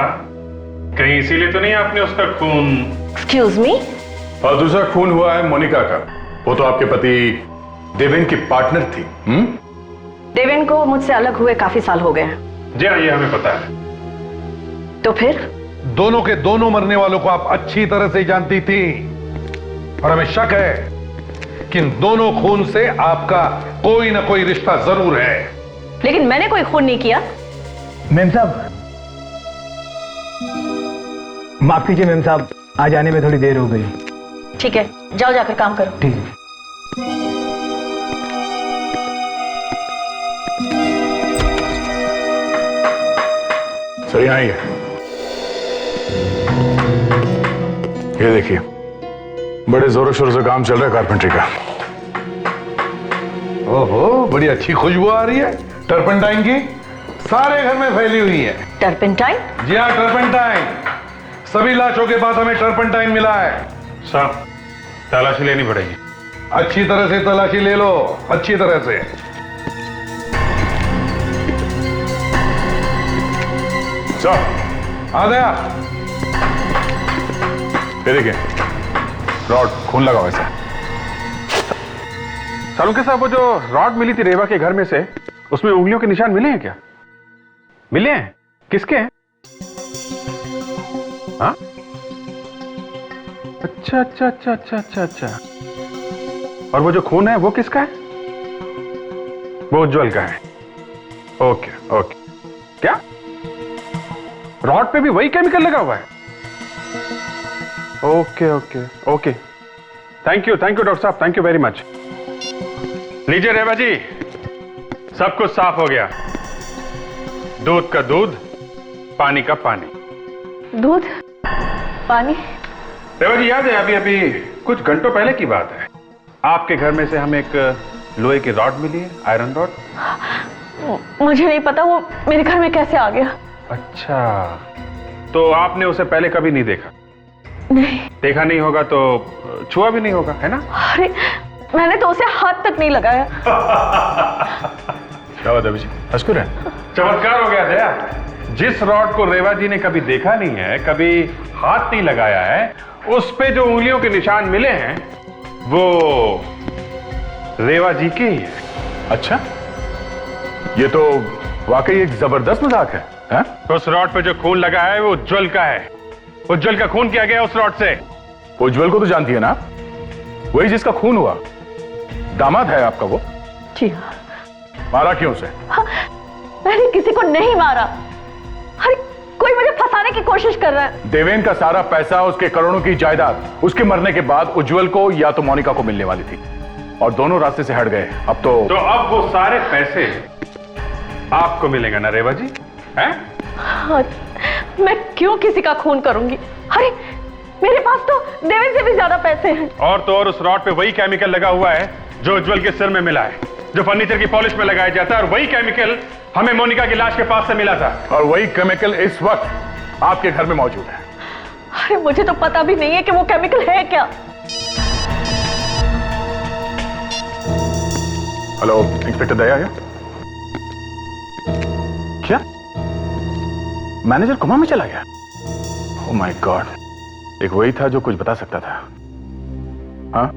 कहीं, इसीलिए तो नहीं आपने उसका खून? Excuse me? और दूसरा खून हुआ है मोनिका का। वो तो आपके पति देवेन की पार्टनर थी। देवेन को मुझसे अलग हुए काफी साल हो गए हैं। जी हाँ, ये हमें पता है। तो फिर? दोनों के दोनों मरने वालों को आप अच्छी तरह से जानती थी, और हमें शक है कि इन दोनों खून से आपका कोई ना कोई रिश्ता जरूर है। लेकिन मैंने कोई खून नहीं किया। मेम साहब, माफ कीजिए मेम साहब, आज आने में थोड़ी देर हो गई। ठीक है, जाओ जाकर काम करो। ठीक है। सर यहाँ ही है। ये देखिए, बड़े जोरों शोरों से काम चल रहा है कारपेंट्री का। ओहो, बड़ी अच्छी खुशबू आ रही है टर्पेंटाइन की, सारे घर में फैली हुई है। टर्पेंटाइन? जी हाँ, टर्पेंटाइन। सभी लाशों के बाद हमें टर्पेंटाइन मिला है। साहब, तलाशी लेनी पड़ेगी। अच्छी तरह से तलाशी ले लो, अच्छी तरह से। आ गया। ये देखिए, रॉड खून लगा हुआ है। सालुंके साहब, वो जो रॉड मिली थी रेवा के घर में से, उसमें उंगलियों के निशान मिले हैं क्या? मिले हैं? किसके हैं? हाँ? अच्छा अच्छा अच्छा अच्छा अच्छा अच्छा। और वो जो खून है वो किसका है? वो उज्जवल का है। Okay okay. क्या रॉड पे भी वही केमिकल लगा हुआ है? Okay okay okay. Thank you doctor साहब, थैंक यू वेरी मच। लीजिए रेवा जी, सब कुछ साफ हो गया। दूध का दूध, पानी का पानी। दूध पानी? रेवा जी, याद है अभी अभी कुछ घंटों पहले की बात है, आपके घर में से हमें एक लोहे की रॉड मिली है, आयरन रॉड। मुझे नहीं पता वो मेरे घर में कैसे आ गया। अच्छा, तो आपने उसे पहले कभी नहीं देखा? नहीं। देखा नहीं होगा तो छुआ भी नहीं होगा, है ना? अरे मैंने तो उसे हाथ तक नहीं लगाया। क्या बात है अभी? हंसकुर है? चमत्कार हो गया दया। जिस रॉड को रेवा जी ने कभी देखा नहीं है, कभी हाथ नहीं लगाया है, उस पे जो उंगलियों के निशान मिले हैं वो रेवा जी के ही है। अच्छा, ये तो वाकई एक जबरदस्त मजाक है। उस रॉड पे जो खून लगा है वो उज्जवल का है। उज्जवल का खून किया गया उस रॉड से। उज्जवल को तो जानती है ना, वही जिसका खून हुआ। दामाद है आपका वो? जी हाँ। मारा क्यों उसे? मैंने किसी को नहीं मारा। अरे कोई मुझे फंसाने की कोशिश कर रहा है। देवेन का सारा पैसा, उसके करोड़ों की जायदाद उसके मरने के बाद उज्जवल को या तो मोनिका को मिलने वाली थी, और दोनों रास्ते से हट गए। अब तो अब वो सारे पैसे आपको मिलेगा ना रेवा जी? हैं? हाँ, मैं क्यों किसी का खून करूंगी? अरे मेरे पास तो देवेन से भी ज्यादा पैसे हैं। और तो और उस रॉड पे वही केमिकल लगा हुआ है जो उज्जवल के सिर में मिला है, जो फर्नीचर की पॉलिश में लगाया जाता है, और वही केमिकल हमें मोनिका की लाश के पास से मिला था। और वही केमिकल इस वक्त आपके घर में मौजूद है। अरे मुझे तो पता भी नहीं है कि वो केमिकल है क्या। हेलो, इंस्पेक्टर दया है? क्या मैनेजर कोमा में चला गया? ओह माय गॉड, एक वही था जो कुछ बता सकता था। हाँ,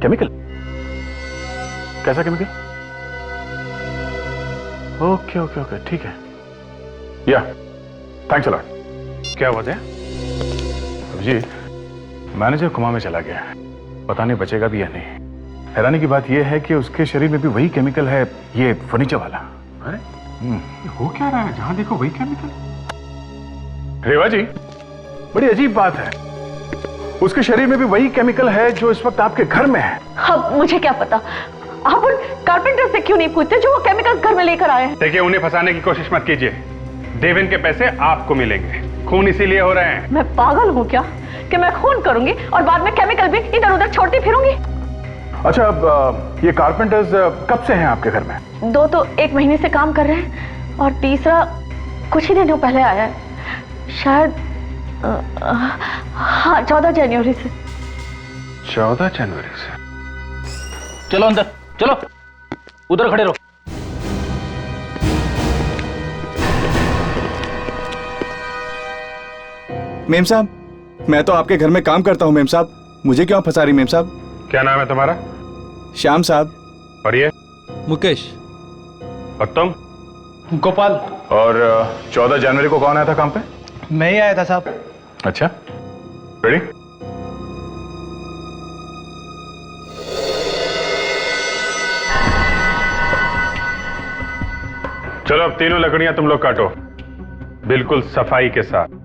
केमिकल? कैसा केमिकल? ओके ओके ओके, ठीक है। या थैंक्स अ लॉट। क्या हुआ था जी? मैनेजर कोमा में चला गया, पता नहीं बचेगा भी या नहीं। हैरानी की बात यह है कि उसके शरीर में भी वही केमिकल है, ये फर्नीचर वाला। अरे हो क्या रहा है? जहां देखो वही केमिकल। रेवा जी, बड़ी अजीब बात है, उसके शरीर में भी वही केमिकल है जो इस वक्त आपके घर में है। अब मुझे क्या पता, आप उन कारपेंटर से क्यों नहीं पूछते जो वो केमिकल घर में लेकर आए हैं? देखिए, उन्हें फंसाने की कोशिश मत कीजिए। देवेन के पैसे आपको मिलेंगे, खून इसीलिए हो रहे हैं। मैं पागल हूँ क्या कि मैं खून करूंगी और बाद में केमिकल भी इधर उधर छोड़ती फिरूंगी? अच्छा, अब ये कारपेंटर्स कब से हैं आपके घर में? 2 तो 1 महीने से काम कर रहे हैं और तीसरा कुछ ही दिनों पहले आया है, शायद हाँ 14 जनवरी से। 14 जनवरी से? चलो अंदर, चलो उधर खड़े रहो। मेम साहब, मैं तो आपके घर में काम करता हूँ मेम साहब, मुझे क्यों फंसा रही मेम साहब? क्या नाम है तुम्हारा? श्याम साहब। और ये? मुकेश। और तुम? गोपाल। और 14 जनवरी को कौन आया था काम पे? मैं ही आया था साहब। अच्छा, रेडी? चलो अब तीनों लकड़ियां तुम लोग काटो, बिल्कुल सफाई के साथ।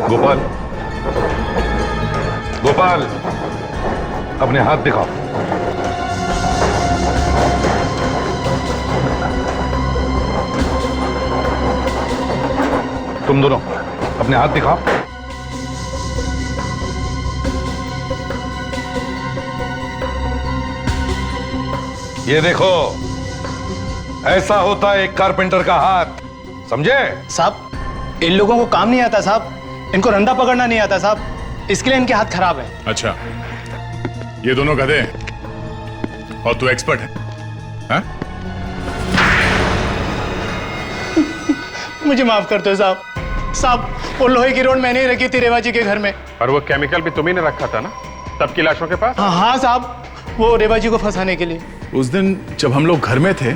गोपाल, गोपाल, अपने हाथ दिखाओ। तुम दोनों अपने हाथ दिखाओ। ये देखो, ऐसा होता है एक कारपेंटर का हाथ, समझे? साहब, इन लोगों को काम नहीं आता साहब, इनको रंदा पकड़ना नहीं आता साहब, इसके लिए इनके हाथ खराब है। अच्छा, ये दोनों गधे हैं और तू एक्सपर्ट है, हाँ? मुझे माफ कर दो साहब। साहब, वो लोहे की रोड मैंने ही रखी थी रेवा जी के घर में। और वो केमिकल भी तुम्ही ने रखा था ना तब की लाशों के पास? हाँ साहब, वो रेवा जी को फंसाने के लिए। उस दिन जब हम लोग घर में थे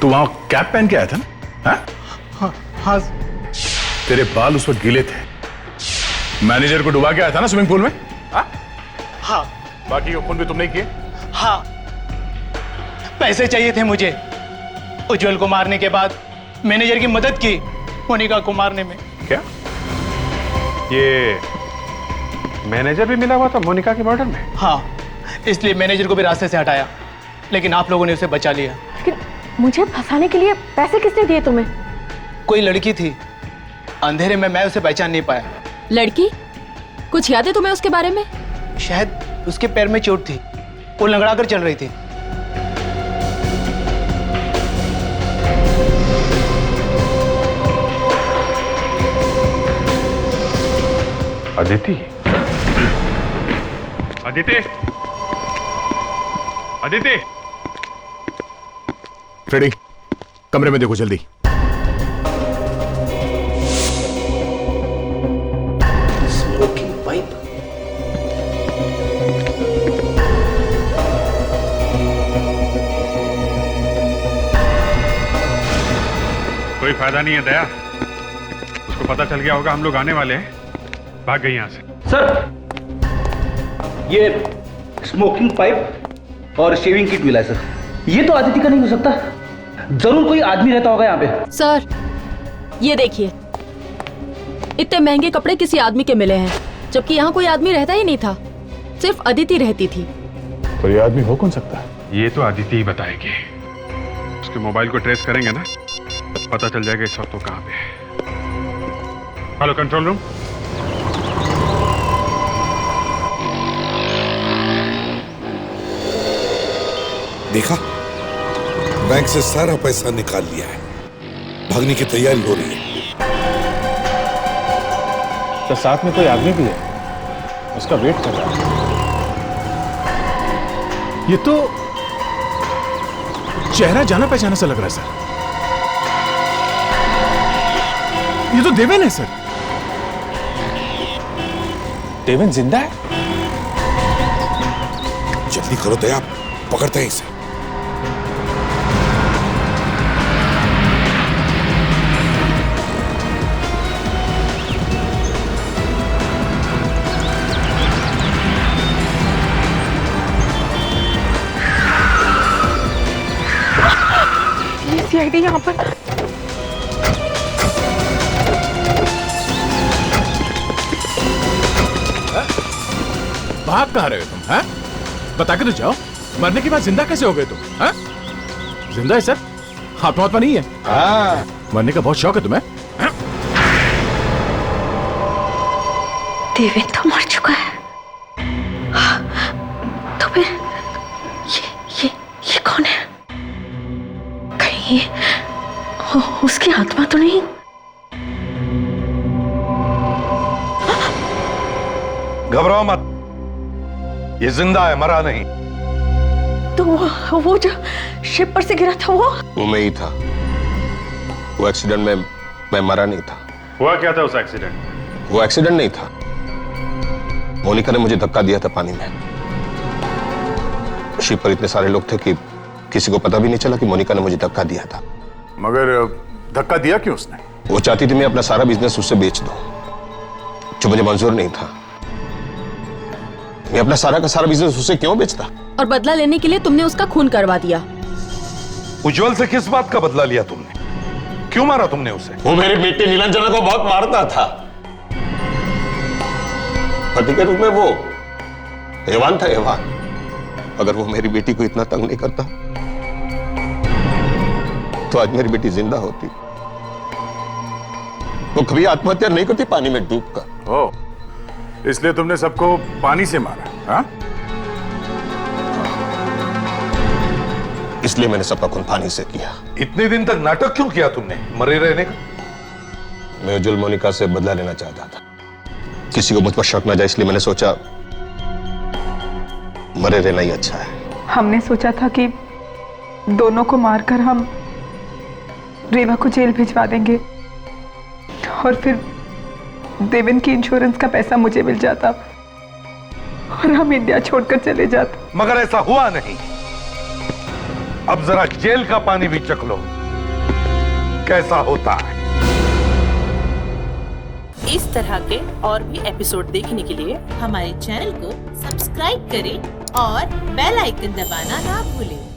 तो वहां कैप पहन के आया था ना? हाँ? हाँ। तेरे बाल उस वक्त गीले थे, मैनेजर को डुबा के आया था ना स्विमिंग पूल में? हाँ। बाकी खून भी तुमने किए? हाँ, पैसे चाहिए थे मुझे। उज्जवल को मारने के बाद मैनेजर की मदद की मोनिका को मारने में। क्या ये मैनेजर भी मिला हुआ था मोनिका के मर्डर में? हाँ, इसलिए मैनेजर को भी रास्ते से हटाया, लेकिन आप लोगों ने उसे बचा लिया। लेकिन मुझे फंसाने के लिए पैसे किसने दिए तुम्हें? कोई लड़की थी, अंधेरे में मैं उसे पहचान नहीं पाया। लड़की? कुछ याद है तुम्हें उसके बारे में? शायद उसके पैर में चोट थी, वो लंगड़ा कर चल रही थी। अदिति? अदिति? अदिति? फ्रेडी, कमरे में देखो जल्दी। Smoking pipe. कोई फायदा नहीं है दया, उसको पता चल गया होगा हम लोग आने वाले हैं, भाग गई यहां से। सर, ये स्मोकिंग पाइप और शेविंग किट मिला है सर। ये तो आदिति का नहीं हो सकता, जरूर कोई आदमी रहता होगा यहाँ पे। सर, ये देखिए, इतने महंगे कपड़े किसी आदमी के मिले हैं, जबकि यहाँ कोई आदमी रहता ही नहीं था, सिर्फ अदिति रहती थी। तो ये आदमी हो कौन सकता है? ये तो अदिति ही बताएगी। उसके मोबाइल को ट्रेस करेंगे ना, पता चल जाएगा इस वक्त वो कहाँ पे है। Hello control room. देखा, बैंक से सारा पैसा निकाल लिया है। भागने की तैयारी हो रही है। तो साथ में कोई आदमी भी है, उसका वेट कर रहा है। ये तो चेहरा जाना पहचाना सा लग रहा है सर। ये तो देवेन है सर। देवेन जिंदा है? जल्दी करो दया, पकड़ते हैं इसे। सीआईडी यहाँ पर। भाग कहाँ रहे हो तुम? हैं? बता के तो जाओ, मरने के बाद जिंदा कैसे हो गए तुम? हैं? जिंदा है सर, आत्मा नहीं है। मरने का बहुत शौक है तुम्हें? देवेन तो मर चुका है। तो फिर ये कौन है? कहीं उसकी आत्मा तो नहीं? घबराओ मत, ये जिंदा है, मरा नहीं। तो वो जो शिप पर से गिरा था वो मैं ही था। वो एक्सीडेंट में मैं मरा नहीं था। हुआ क्या था उस एक्सीडेंट? वो एक्सीडेंट नहीं था। मोनिका ने मुझे धक्का दिया था पानी में। शिप पर इतने सारे लोग थे कि किसी को पता भी नहीं चला कि मोनिका ने मुझे धक्का दिया था। मगर धक्का दिया क्यों उसने? वो चाहती थी मैं अपना सारा बिजनेस उससे बेच दूं, जो मुझे मंजूर नहीं था। मैं अपना सारा का सारा बिजनेस उससे क्यों बेचता? और बदला लेने के लिए तुमने उसका खून करवा दिया। उज्जवल से किस बात का बदला लिया तुमने? क्यों मारा तुमने उसे? वो मेरी बेटी नीलांजना को बहुत मारता था। पति के रूप में वो हैवान था, हैवान। अगर वो मेरी बेटी को इतना तंग नहीं करता तो आज मेरी बेटी जिंदा होती। वो कभी आत्महत्या नहीं करती पानी में डूबकर। ओह, इसलिए तुमने सबको पानी से मारा? हाँ? इसलिए मैंने सबका खून पानी से किया। इतने दिन तक नाटक क्यों किया तुमने मरे रहने का? मैं उज्जवल मोनिका से बदला लेना चाहता था। किसी को मुझ पर शक न जाए, इसलिए मैंने सोचा मरे रहना ही अच्छा है। हमने सोचा था कि दोनों को मारकर हम रेवा को जेल भिजवा देंगे और फिर देवेन की इंश्योरेंस का पैसा मुझे मिल जाता और हम इंडिया छोड़कर चले जाते। मगर ऐसा हुआ नहीं। अब जरा जेल का पानी भी चख लो, कैसा होता है। इस तरह के और भी एपिसोड देखने के लिए हमारे चैनल को सब्सक्राइब करें और बेल आइकन दबाना ना भूलें।